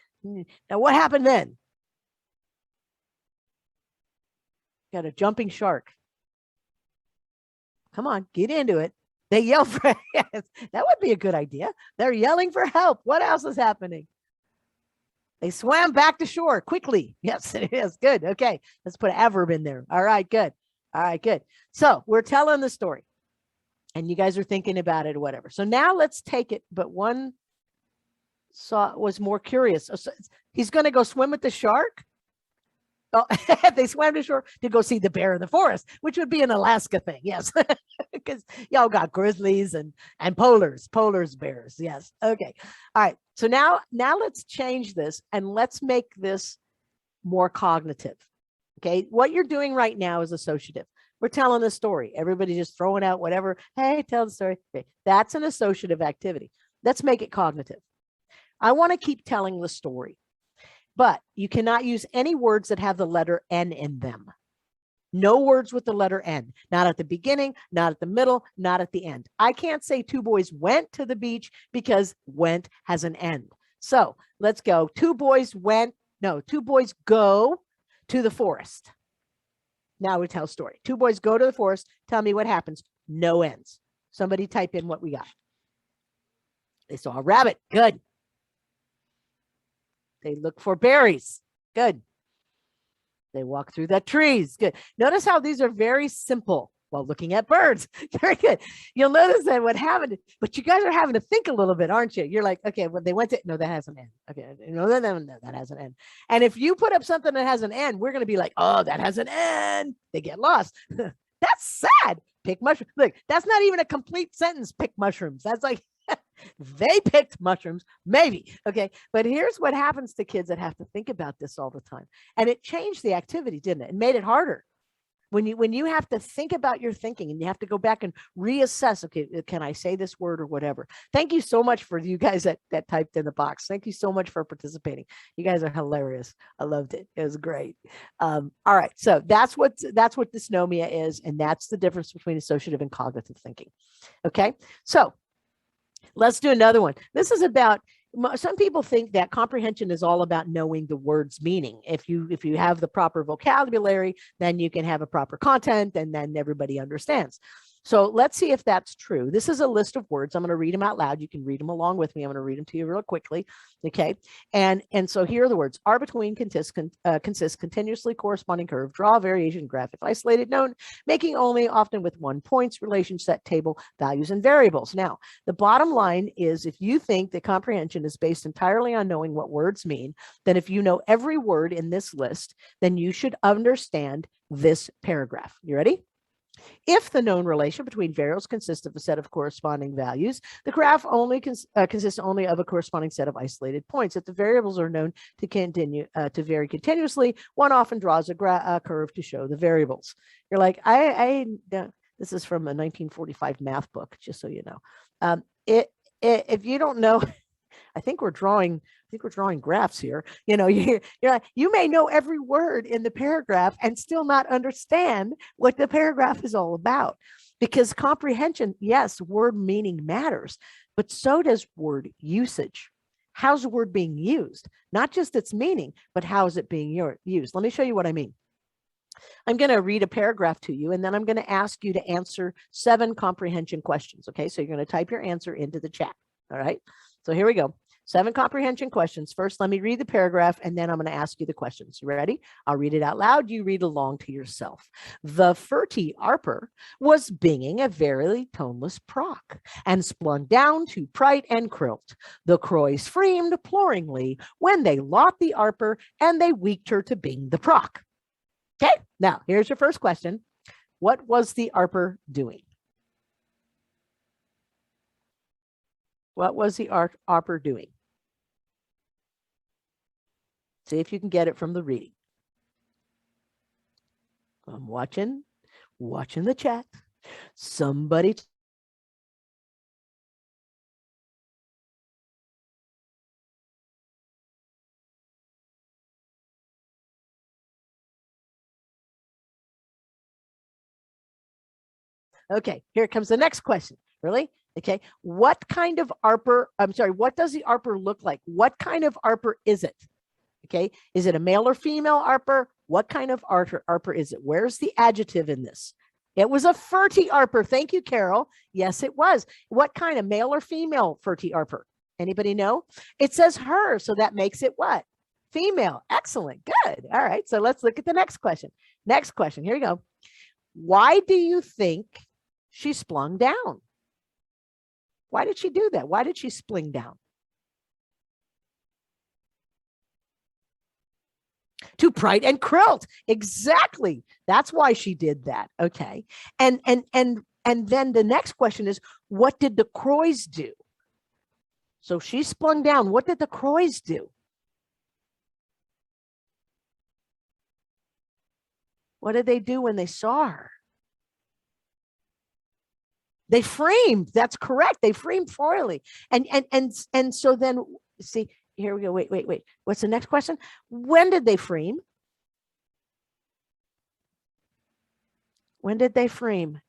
B: Now, what happened then? Got a jumping shark. Come on, get into it. They yell for yes, that would be a good idea. They're yelling for help. What else is happening? They swam back to shore quickly. Yes, it is good. Okay, let's put an adverb in there. All right, good. All right, good. So we're telling the story, and you guys are thinking about it or whatever. So now let's take it, but one was more curious. So he's going to go swim with the shark. Oh, they swam to shore to go see the bear in the forest, which would be an Alaska thing. Yes, because y'all got grizzlies and polars bears. Yes. Okay. All right. So now let's change this and let's make this more cognitive. Okay. What you're doing right now is associative. We're telling the story. Everybody's just throwing out whatever. Hey, tell the story. Okay. That's an associative activity. Let's make it cognitive. I want to keep telling the story, but you cannot use any words that have the letter N in them. No words with the letter N, not at the beginning, not at the middle, not at the end. I can't say 2 boys went to the beach because went has an end. So let's go. 2 boys go to the forest. Now we tell story. 2 boys go to the forest. Tell me what happens. No ends. Somebody type in what we got. They saw a rabbit. Good. They look for berries. Good. They walk through the trees. Good. Notice how these are very simple while looking at birds. Very good. You'll notice that what happened, but you guys are having to think a little bit, aren't you? You're like, okay, well, they went to, no, that has an end. Okay, no, that has an end. And if you put up something that has an end, we're going to be like, oh, that has an end. They get lost. That's sad. Pick mushrooms. Look, that's not even a complete sentence. Pick mushrooms. That's like, they picked mushrooms, maybe. Okay. But here's what happens to kids that have to think about this all the time. And it changed the activity, didn't it? It made it harder. When you have to think about your thinking and you have to go back and reassess, okay, can I say this word or whatever? Thank you so much for you guys that typed in the box. Thank you so much for participating. You guys are hilarious. I loved it. It was great. All right. So that's what dysnomia is. And that's the difference between associative and cognitive thinking. Okay. So let's do another one. This is about, some people think that comprehension is all about knowing the word's meaning. If you have the proper vocabulary, then you can have a proper content and then everybody understands. So let's see if that's true. This is a list of words. I'm going to read them out loud. You can read them along with me. I'm going to read them to you real quickly. Okay. And so here are the words. Are between consists continuously corresponding curve, draw variation graph, if isolated known, making only often with 1 points, relation set table, values and variables. Now, the bottom line is if you think that comprehension is based entirely on knowing what words mean, then if you know every word in this list, then you should understand this paragraph. You ready? If the known relation between variables consists of a set of corresponding values, the graph only consists only of a corresponding set of isolated points. If the variables are known to continue to vary continuously, one often draws a curve to show the variables. You're like, this is from a 1945 math book, just so you know. If you don't know, I think we're drawing graphs here. You know, you may know every word in the paragraph and still not understand what the paragraph is all about, Because comprehension, yes, word meaning matters, but so does word usage. How's the word being used? Not just its meaning, but how is it being used? Let me show you what I mean. I'm going to read a paragraph to you, and then I'm going to ask you to answer 7 comprehension questions. Okay, so you're going to type your answer into the chat. All right, so here we go. 7 comprehension questions. First, let me read the paragraph, and then I'm going to ask you the questions. You ready? I'll read it out loud. You read along to yourself. The furty arper was binging a verily toneless proc, and splung down to prite and crilt. The croys freamed ploringly when they lot the arper, and they weaked her to bing the proc. Okay, now here's your first question. What was the arper doing? What was the arper doing? See if you can get it from the reading. I'm watching the chat. Somebody. Okay, here comes the next question. Really? Okay, what kind of arper, what does the arper look like? What kind of arper is it? Okay, is it a male or female arper? What kind of arper is it? Where's the adjective in this? It was a furty arper. Thank you, Carol. Yes, it was. What kind of male or female furty arper? Anybody know? It says her, so that makes it what? Female. Excellent. Good. All right, so let's look at the next question. Next question. Here you go. Why do you think she splung down? Why did she do that? Why did she spling down? To prite and crilt. Exactly. That's why she did that. Okay. And then the next question is, what did the croys do? So she splung down. What did the croys do? What did they do when they saw her? They framed. That's correct. They framed foily. And so then, see, here we go. Wait. What's the next question? When did they frame? When did they frame?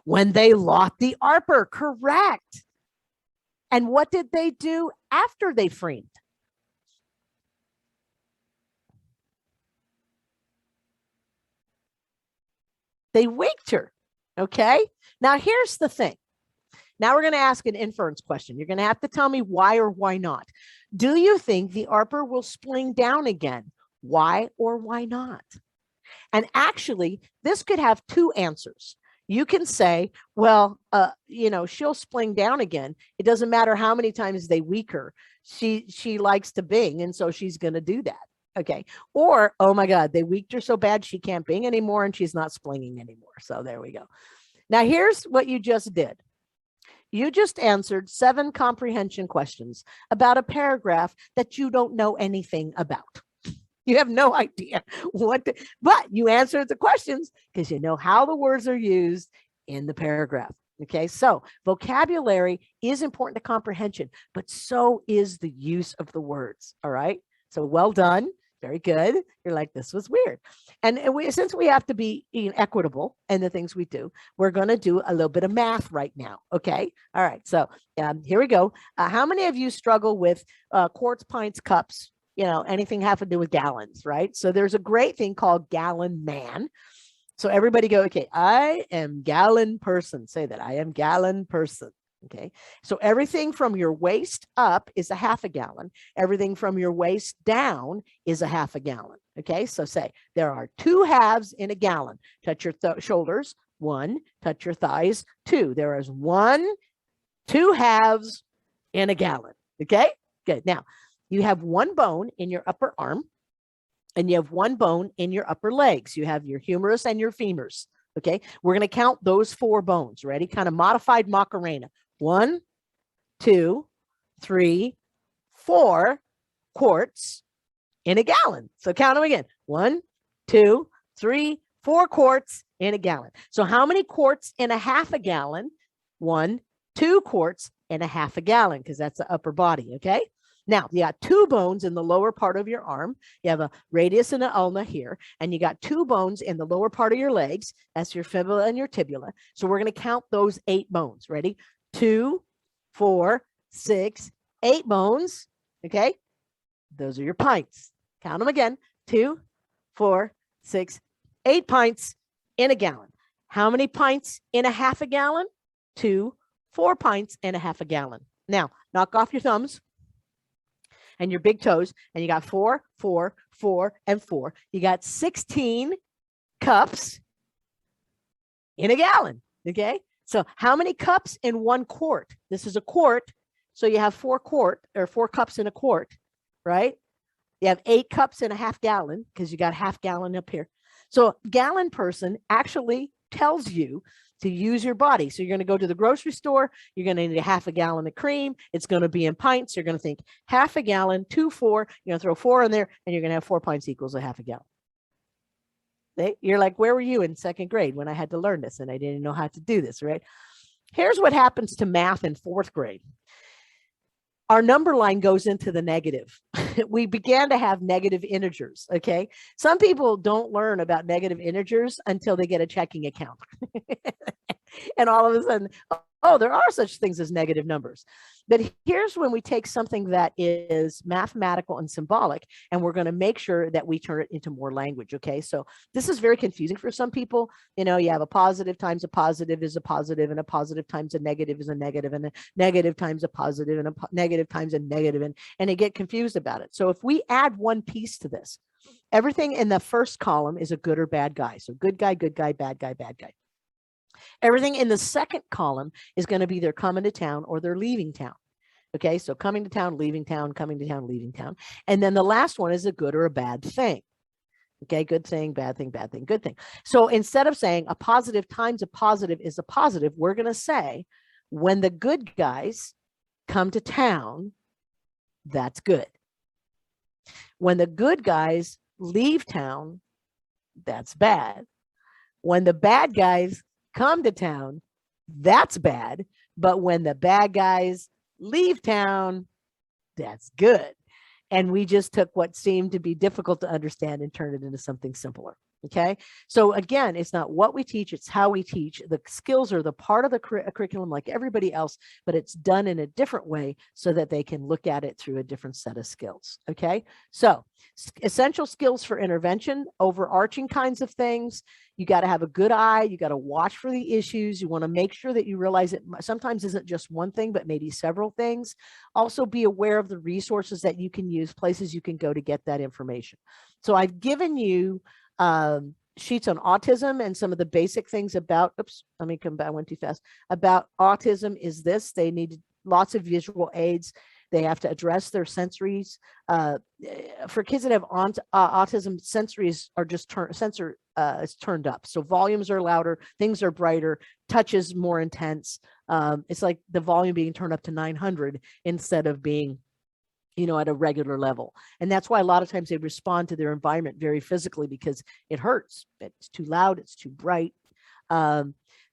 B: When they lot the arper. Correct. And what did they do after they framed? They waked her. Okay. Now here's the thing. Now we're going to ask an inference question. You're going to have to tell me why or why not. Do you think the arper will spling down again? Why or why not? And actually, this could have 2 answers. You can say, well, she'll spling down again. It doesn't matter how many times they weak her. She likes to bing, and so she's going to do that. Okay. Or, oh my God, they weaked her so bad she can't bing anymore and she's not splinging anymore. So there we go. Now here's what you just did. You just answered 7 comprehension questions about a paragraph that you don't know anything about. You have no idea but you answered the questions because you know how the words are used in the paragraph. Okay, so vocabulary is important to comprehension, but so is the use of the words. All right, so well done. Very good. You're like, this was weird. And since we have to be equitable in the things we do, we're going to do a little bit of math right now. Okay. All right. So here we go. How many of you struggle with quarts, pints, cups, anything have to do with gallons, right? So there's a great thing called Gallon Man. So everybody go, okay, I am gallon person. Say that, I am gallon person. Okay, so everything from your waist up is a half a gallon. Everything from your waist down is a half a gallon. Okay, so say there are 2 halves in a gallon. Touch your shoulders, 1. Touch your thighs, 2. There is 2 halves in a gallon. Okay, good. Now you have 1 bone in your upper arm, and you have 1 bone in your upper legs. You have your humerus and your femurs. Okay, we're going to count those 4 bones. Ready? Kind of modified Macarena. 1, 2, 3, 4 quarts in a gallon. So count them again. 1, 2, 3, 4 quarts in a gallon. So how many quarts in a half a gallon? 1, 2 quarts in a half a gallon, because that's the upper body. Okay. Now, you got two bones in the lower part of your arm. You have a radius and an ulna here, and you got two bones in the lower part of your legs. That's your fibula and your tibula. So we're going to count those 8 bones. Ready? 2, 4, 6, 8 bones. Okay? Those are your pints. Count them again. 2, 4, 6, 8 pints in a gallon. How many pints in a half a gallon? 2, 4 pints in a half a gallon. Now, knock off your thumbs and your big toes, and you got 4, 4, 4, and 4. You got 16 cups in a gallon. Okay. So how many cups in 1 quart? This is a quart. So you have 4 cups in a quart, right? You have 8 cups in a half gallon because you got half gallon up here. So gallon person actually tells you to use your body. So you're going to go to the grocery store. You're going to need a half a gallon of cream. It's going to be in pints. You're going to think half a gallon, 2, 4. You're going to throw 4 in there, and you're going to have 4 pints equals a half a gallon. You're like, where were you in 2nd grade when I had to learn this and I didn't know how to do this, right? Here's what happens to math in 4th grade. Our number line goes into the negative. We began to have negative integers, okay? Some people don't learn about negative integers until they get a checking account. And all of a sudden, oh, there are such things as negative numbers. But here's when we take something that is mathematical and symbolic, and we're going to make sure that we turn it into more language, okay? So this is very confusing for some people. You know, you have a positive times a positive is a positive, and a positive times a negative is a negative, and a negative times a positive, and a negative times a negative, and they get confused about it. So if we add one piece to this, everything in the first column is a good or bad guy. So good guy, bad guy, bad guy. Everything in the second column is going to be they're coming to town or they're leaving town. Okay, so coming to town, leaving town, coming to town, leaving town. And then the last one is a good or a bad thing. Okay, good thing, bad thing, good thing. So instead of saying a positive times a positive is a positive, we're going to say when the good guys come to town, that's good. When the good guys leave town, that's bad. When the bad guys come to town, that's bad. But when the bad guys leave town, that's good. And we just took what seemed to be difficult to understand and turned it into something simpler. Okay. So again, it's not what we teach, it's how we teach. The skills are the part of the curriculum like everybody else, but it's done in a different way so that they can look at it through a different set of skills. Okay. So essential skills for intervention, overarching kinds of things. You got to have a good eye. You got to watch for the issues. You want to make sure that you realize it sometimes isn't just one thing, but maybe several things. Also be aware of the resources that you can use, places you can go to get that information. So I've given you sheets on autism and some of the basic things about, oops, let me come back, I went too fast, about autism is this. They need lots of visual aids. They have to address their sensories. For kids that have autism, sensories are just is turned up. So volumes are louder, things are brighter, touch is more intense. It's like the volume being turned up to 900 instead of being, you know, at a regular level. And that's why a lot of times they respond to their environment very physically because it hurts. It's too loud, it's too bright.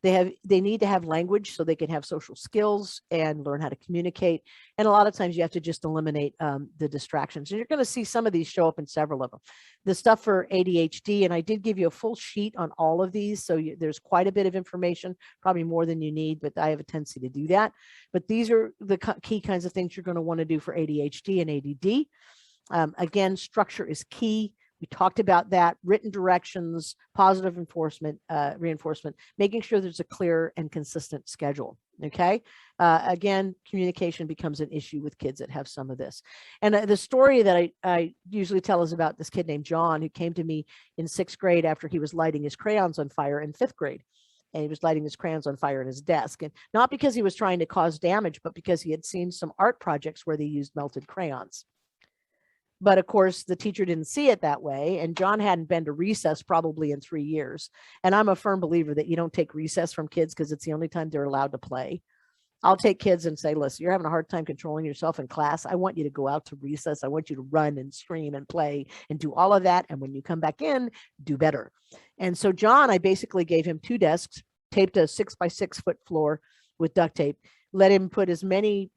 B: They need to have language so they can have social skills and learn how to communicate. And a lot of times you have to just eliminate the distractions. And you're going to see some of these show up in several of them. The stuff for ADHD, and I did give you a full sheet on all of these. So there's quite a bit of information, probably more than you need, but I have a tendency to do that. But these are the key kinds of things you're going to want to do for ADHD and ADD. Again, structure is key. We talked about that, written directions, positive reinforcement, making sure there's a clear and consistent schedule. Okay. Again, communication becomes an issue with kids that have some of this. And the story that I usually tell is about this kid named John who came to me in 6th grade after he was lighting his crayons on fire in 5th grade. And he was lighting his crayons on fire in his desk. And not because he was trying to cause damage, but because he had seen some art projects where they used melted crayons. But of course, the teacher didn't see it that way. And John hadn't been to recess probably in 3 years. And I'm a firm believer that you don't take recess from kids because it's the only time they're allowed to play. I'll take kids and say, listen, you're having a hard time controlling yourself in class. I want you to go out to recess. I want you to run and scream and play and do all of that. And when you come back in, do better. And so John, I basically gave him 2 desks, taped a 6 by 6 foot floor with duct tape, let him put as many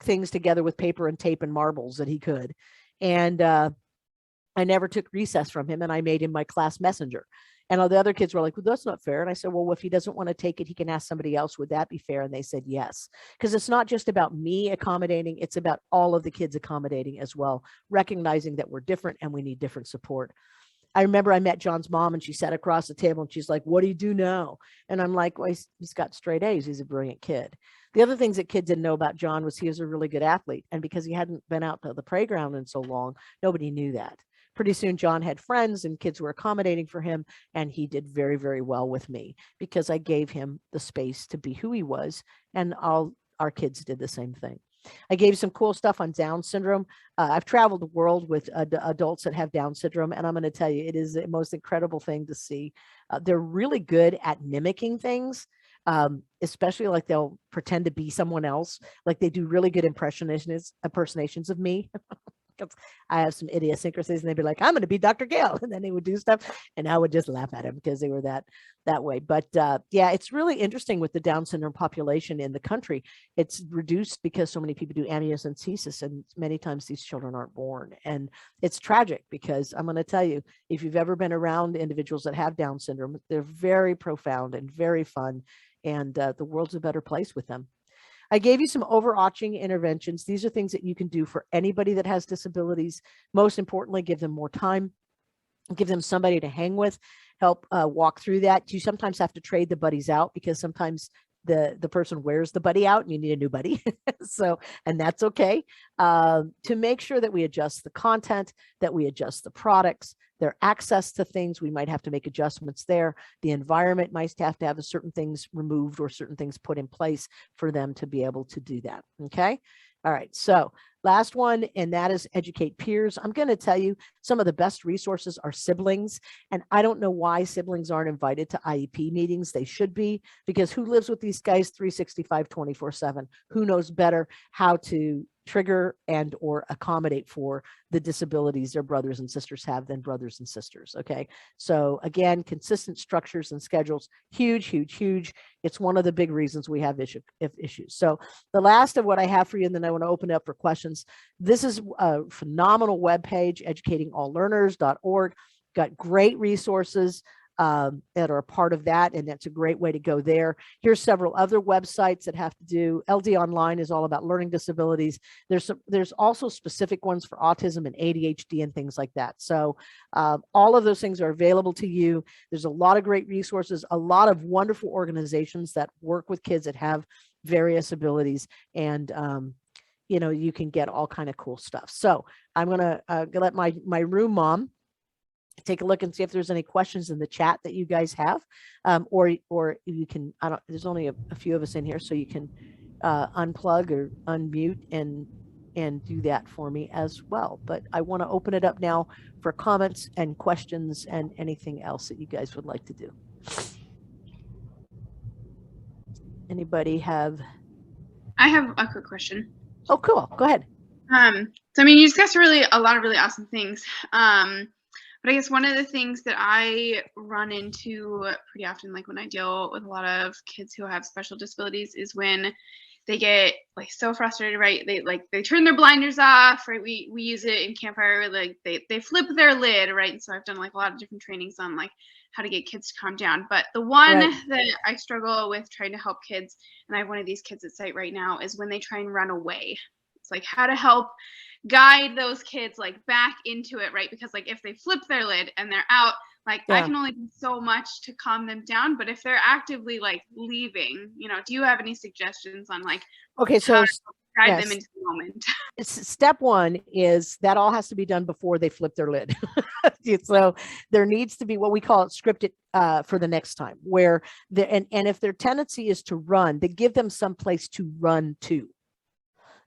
B: things together with paper and tape and marbles that he could. And I never took recess from him, and I made him my class messenger. And all the other kids were like, well, that's not fair. And I said, well, if he doesn't want to take it, he can ask somebody else. Would that be fair? And they said yes. Because it's not just about me accommodating, it's about all of the kids accommodating as well, recognizing that we're different and we need different support. I remember I met John's mom, and she sat across the table and she's like, what do you do now? And I'm like, well, he's got straight A's. He's a brilliant kid. The other things that kids didn't know about John was he was a really good athlete. And because he hadn't been out to the playground in so long, nobody knew that. Pretty soon, John had friends and kids were accommodating for him. And he did very, very well with me because I gave him the space to be who he was. And all our kids did the same thing. I gave you some cool stuff on Down syndrome. I've traveled the world with adults that have Down syndrome, and I'm going to tell you, it is the most incredible thing to see. They're really good at mimicking things, especially like they'll pretend to be someone else. Like they do really good impersonations of me. I have some idiosyncrasies, and they'd be like, I'm going to be Dr. Gale. And then they would do stuff, and I would just laugh at them because they were that way. But yeah, it's really interesting with the Down syndrome population in the country. It's reduced because so many people do amniocentesis, and many times these children aren't born. And it's tragic because I'm going to tell you, if you've ever been around individuals that have Down syndrome, they're very profound and very fun, and the world's a better place with them. I gave you some overarching interventions. These are things that you can do for anybody that has disabilities. Most importantly, give them more time, give them somebody to hang with, help walk through that. You sometimes have to trade the buddies out because sometimes the person wears the buddy out and you need a new buddy. So, and that's okay. To make sure that we adjust the content, that we adjust the products, their access to things, we might have to make adjustments there. The environment might have to have certain things removed or certain things put in place for them to be able to do that. Okay. All right. So last one, and that is educate peers. I'm going to tell you some of the best resources are siblings. And I don't know why siblings aren't invited to IEP meetings. They should be, because who lives with these guys 365, 24/7? Who knows better how to trigger and or accommodate for the disabilities their brothers and sisters have than brothers and sisters. Okay. So again, consistent structures and schedules, huge, huge, huge. It's one of the big reasons we have issues. So the last of what I have for you, and then I want to open it up for questions. This is a phenomenal webpage, educatingalllearners.org. Got great resources that are a part of that, and that's a great way to go there. Here's several other websites that have to do. LD Online is all about learning disabilities. There's also specific ones for autism and ADHD and things like that. So all of those things are available to you. There's a lot of great resources, a lot of wonderful organizations that work with kids that have various abilities, and you know, you can get all kind of cool stuff. So I'm gonna let my room mom take a look and see if there's any questions in the chat that you guys have, or you can, there's only a few of us in here, so you can unplug or unmute and do that for me as well. But I want to open it up now for comments and questions and anything else that you guys would like to do. Anybody have?
C: I have a quick question.
B: Oh, cool. Go ahead.
C: So I mean, you discussed a lot of really awesome things. But I guess one of the things that I run into pretty often, like when I deal with a lot of kids who have special disabilities, is when they get like so frustrated, right? They turn their blinders off, right? We use it in Campfire, like they flip their lid, right? And so I've done like a lot of different trainings on like how to get kids to calm down. But the one that I struggle with trying to help kids, and I have one of these kids at site right now, is when they try and run away. It's like how to help guide those kids like back into it, right? Because like if they flip their lid and they're out, like I can only do so much to calm them down. But if they're actively like leaving, you know, do you have any suggestions on like
B: so
C: guide them into the moment?
B: Step one is that all has to be done before they flip their lid. So there needs to be what we call it scripted for the next time, where and if their tendency is to run, they give them some place to run to.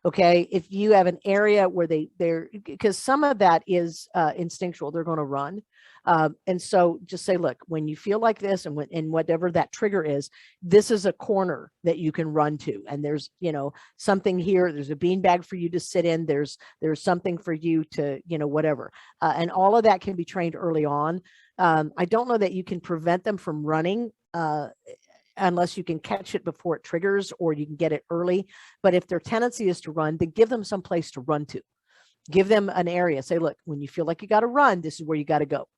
B: Okay, if you have an area where they're, because some of that is instinctual, they're going to run. And so just say, look, when you feel like this and whatever that trigger is, this is a corner that you can run to. And there's, you know, something here, there's a beanbag for you to sit in. There's something for you to, you know, whatever. And all of that can be trained early on. I don't know that you can prevent them from running. unless you can catch it before it triggers or you can get it early. But if their tendency is to run, then give them some place to run to. Give them an area. Say, look, when you feel like you got to run, this is where you got to go.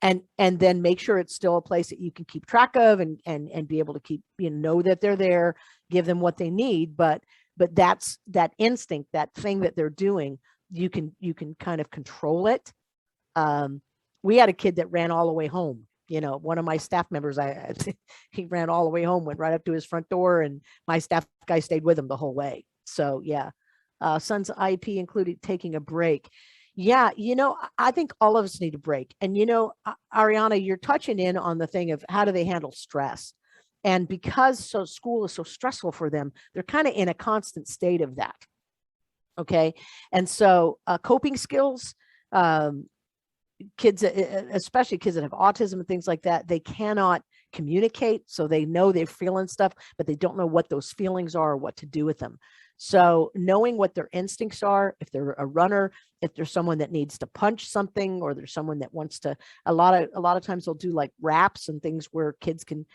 B: And then make sure it's still a place that you can keep track of and be able to keep, know that they're there, give them what they need. But that's that instinct, that thing that they're doing, you can kind of control it. We had a kid that ran all the way home. One of my staff members, he ran all the way home, went right up to his front door, and my staff guy stayed with him the whole way. So yeah, son's IEP included taking a break. Yeah, I think all of us need a break. And, Ariana, you're touching in on the thing of how do they handle stress? And because school is so stressful for them, they're kind of in a constant state of that. Okay. And so coping skills, kids, especially kids that have autism and things like that, they cannot communicate. So they know they're feeling stuff, but they don't know what those feelings are or what to do with them. So knowing what their instincts are, if they're a runner, if there's someone that needs to punch something, or there's someone that wants to, a lot of times they'll do like wraps and things where kids can,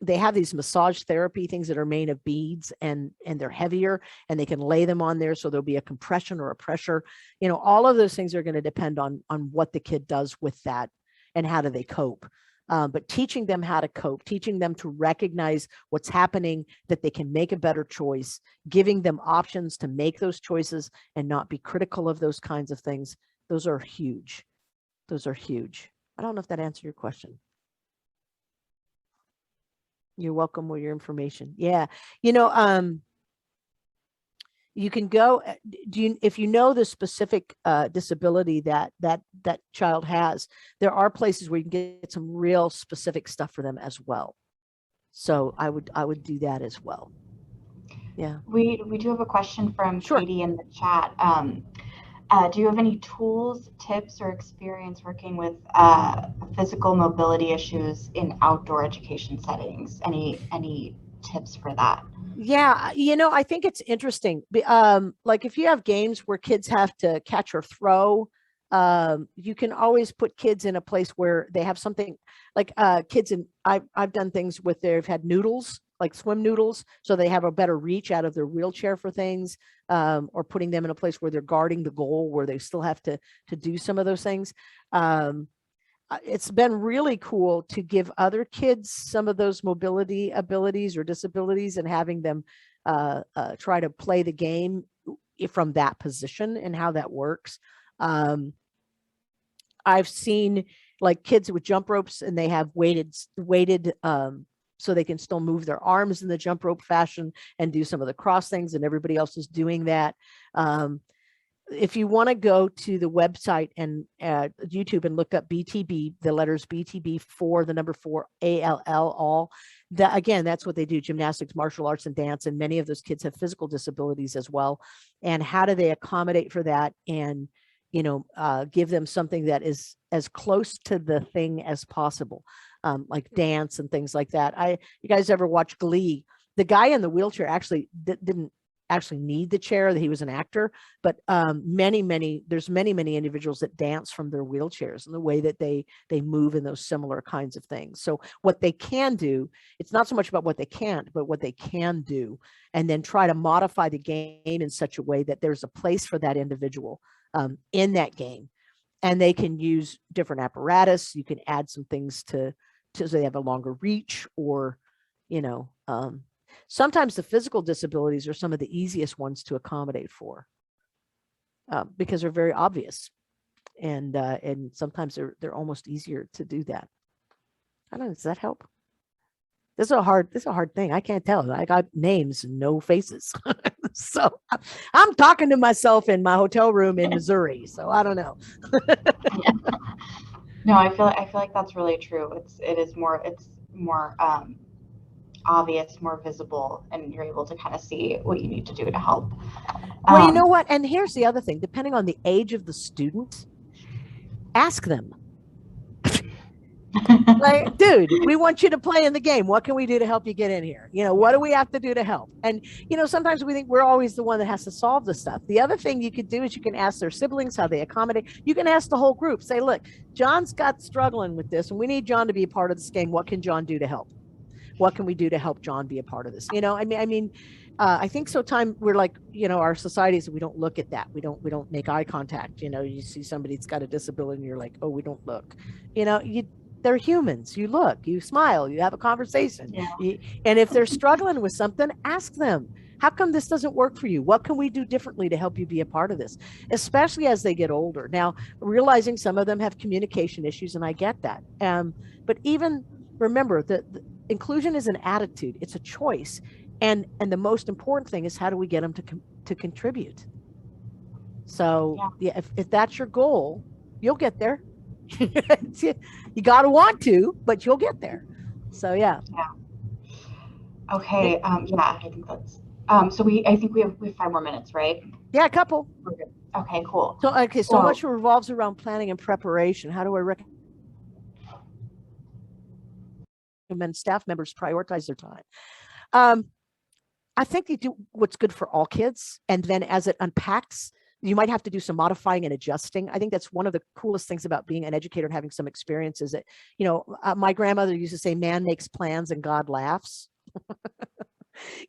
B: they have these massage therapy things that are made of beads and they're heavier and they can lay them on there. So there'll be a compression or a pressure, all of those things are going to depend on what the kid does with that and how do they cope. But teaching them how to cope, teaching them to recognize what's happening, that they can make a better choice, giving them options to make those choices and not be critical of those kinds of things. Those are huge. Those are huge. I don't know if that answered your question. You're welcome with your information. Yeah. You can go, if you know the specific disability that child has, there are places where you can get some real specific stuff for them as well. So I would do that as well. Yeah.
A: We do have a question from Katie in the chat. Do you have any tools, tips, or experience working with physical mobility issues in outdoor education settings? Any tips for that?
B: Yeah, I think it's interesting. Like if you have games where kids have to catch or throw, you can always put kids in a place where they have something like kids in, I've done things with, they've had noodles, like swim noodles, so they have a better reach out of their wheelchair for things, or putting them in a place where they're guarding the goal, where they still have to do some of those things. It's been really cool to give other kids some of those mobility abilities or disabilities and having them try to play the game from that position and how that works. I've seen like kids with jump ropes and they have weighted so they can still move their arms in the jump rope fashion and do some of the cross things, and everybody else is doing that. If you want to go to the website and YouTube and look up BTB, the letters BTB 4, the number 4, ALL, all that, again, that's what they do: gymnastics, martial arts, and dance. And many of those kids have physical disabilities as well. And how do they accommodate for that and, give them something that is as close to the thing as possible, like dance and things like that. You guys ever watch Glee? The guy in the wheelchair actually didn't actually need the chair, that he was an actor, but there's many individuals that dance from their wheelchairs and the way that they move in those similar kinds of things. So what they can do, it's not so much about what they can't, but what they can do, and then try to modify the game in such a way that there's a place for that individual in that game, and they can use different apparatus. You can add some things to so they have a longer reach, or sometimes the physical disabilities are some of the easiest ones to accommodate for, because they're very obvious, and sometimes they're almost easier to do that. I don't know. Does that help? This is a hard thing. I can't tell. I got names and no faces, so I'm talking to myself in my hotel room in Missouri. So I don't know.
A: No, I feel like that's really true. It's more obvious, more visible, and you're able to kind of see what you need to do to help.
B: Well, you know what? And here's the other thing: depending on the age of the student, ask them. Like, dude, we want you to play in the game. What can we do to help you get in here? What do we have to do to help? And, sometimes we think we're always the one that has to solve the stuff. The other thing you could do is you can ask their siblings how they accommodate. You can ask the whole group. Say, look, John's got struggling with this, and we need John to be a part of this game. What can John do to help? what can we do to help John be a part of this? You know, I think sometimes we're like, you know, our societies, we don't look at that. We don't make eye contact. You know, you see somebody that's got a disability and you're like, oh, we don't look, you know, they're humans. You look, you smile, you have a conversation.
A: Yeah.
B: And if they're struggling with something, ask them, how come this doesn't work for you? What can we do differently to help you be a part of this? Especially as they get older. Now, realizing some of them have communication issues, and I get that. But even remember that the inclusion is an attitude, it's a choice. And the most important thing is, how do we get them to contribute? So yeah, if that's your goal, you'll get there. You got to want to, but you'll get there. So yeah.
A: Okay. Yeah, I think that's so I think we have 5 more minutes, right?
B: Yeah, a couple.
A: Okay, cool.
B: So so much revolves around planning and preparation. How do I recommend staff members prioritize their time? I think they do what's good for all kids, and then as it unpacks, you might have to do some modifying and adjusting. I think that's one of the coolest things about being an educator and having some experience is that, you know, my grandmother used to say, man makes plans and God laughs.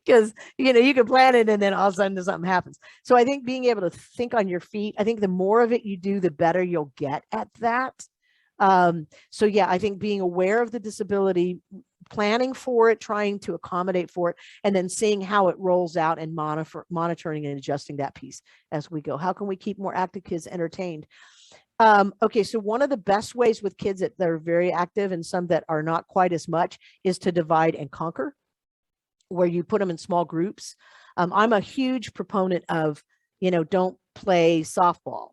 B: Because, you know, you can plan it and then all of a sudden something happens. So I think being able to think on your feet, I think the more of it you do, the better you'll get at that. So yeah, I think being aware of the disability, planning for it, trying to accommodate for it, and then seeing how it rolls out and monitoring and adjusting that piece as we go. How can we keep more active kids entertained? Okay, so one of the best ways with kids that are very active and some that are not quite as much is to divide and conquer, where you put them in small groups. I'm a huge proponent of, you know, don't play softball,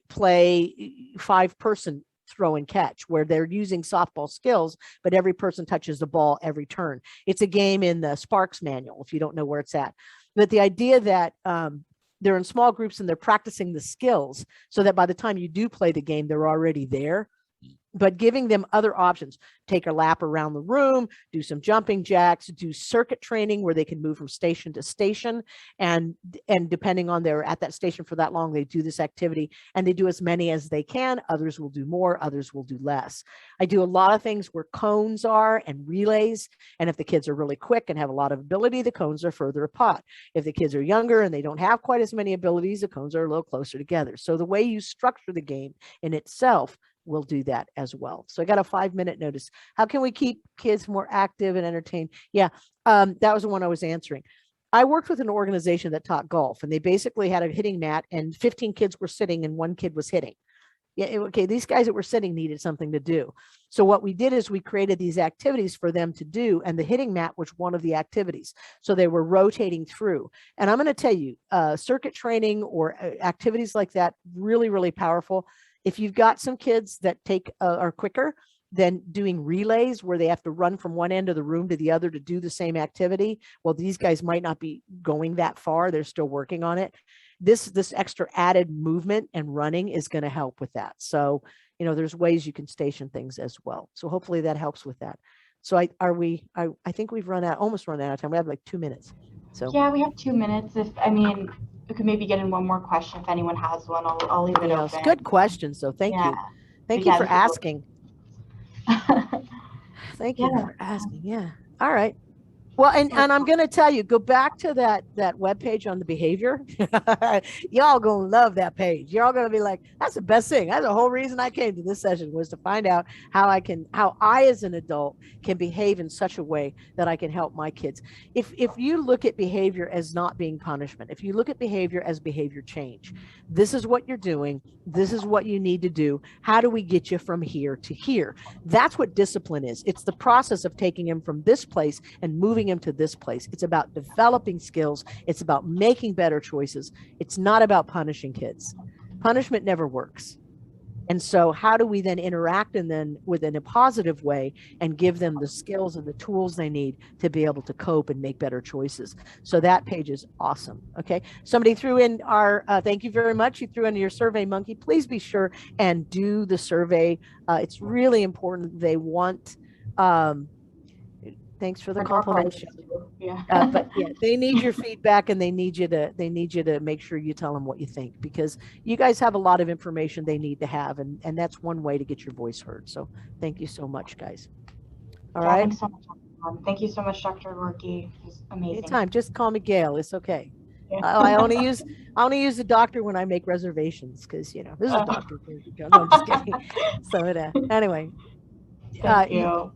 B: play 5-person throw and catch, where they're using softball skills, but every person touches the ball every turn. It's a game in the Sparks manual, if you don't know where it's at. But the idea that they're in small groups and they're practicing the skills so that by the time you do play the game, they're already there. But giving them other options, take a lap around the room, do some jumping jacks, do circuit training where they can move from station to station. And depending on they're at that station for that long, they do this activity and they do as many as they can. Others will do more, others will do less. I do a lot of things where cones are and relays. And if the kids are really quick and have a lot of ability, the cones are further apart. If the kids are younger and they don't have quite as many abilities, the cones are a little closer together. So the way you structure the game in itself will do that as well. So I got a 5-minute notice. How can we keep kids more active and entertained? Yeah, that was the one I was answering. I worked with an organization that taught golf, and they basically had a hitting mat and 15 kids were sitting and 1 kid was hitting. Yeah, okay, these guys that were sitting needed something to do. So what we did is we created these activities for them to do, and the hitting mat was one of the activities. So they were rotating through. And I'm going to tell you, circuit training or activities like that, really, really powerful. If you've got some kids that are quicker, then doing relays where they have to run from one end of the room to the other to do the same activity. Well, these guys might not be going that far. They're still working on it. This extra added movement and running is going to help with that. So, you know, there's ways you can station things as well. So hopefully that helps with that. So I think we've almost run out of time. We have like 2 minutes. So
A: yeah, we have 2 minutes. We could maybe get in one more question if anyone has one. I'll leave it open.
B: Good question. So thank you. Thank you for asking. Thank you for asking. Yeah. All right. Well, and I'm going to tell you, go back to that webpage on the behavior. Y'all going to love that page. You're all going to be like, that's the best thing. That's the whole reason I came to this session, was to find out how I as an adult can behave in such a way that I can help my kids. If you look at behavior as not being punishment, if you look at behavior as behavior change, this is what you're doing. This is what you need to do. How do we get you from here to here? That's what discipline is. It's the process of taking him from this place and moving him to this place. It's about developing skills. It's about making better choices. It's not about punishing kids. Punishment never works. And so how do we then interact within a positive way and give them the skills and the tools they need to be able to cope and make better choices? So that page is awesome. Okay. Somebody threw in thank you very much. You threw in your Survey Monkey. Please be sure and do the survey. It's really important. They want, thanks for the compliment.
A: Yeah.
B: But yeah, they need your feedback, and they need you to make sure you tell them what you think, because you guys have a lot of information they need to have, and that's one way to get your voice heard. So thank you so much, guys. All right.
A: Thanks so much. Thank you so much, Dr. Gorke. It was amazing.
B: Anytime, just call me Gale. It's okay.
A: Yeah.
B: I only use the doctor when I make reservations because this is Dr. Gorke. No, I'm just kidding. So anyway,
A: Thank you.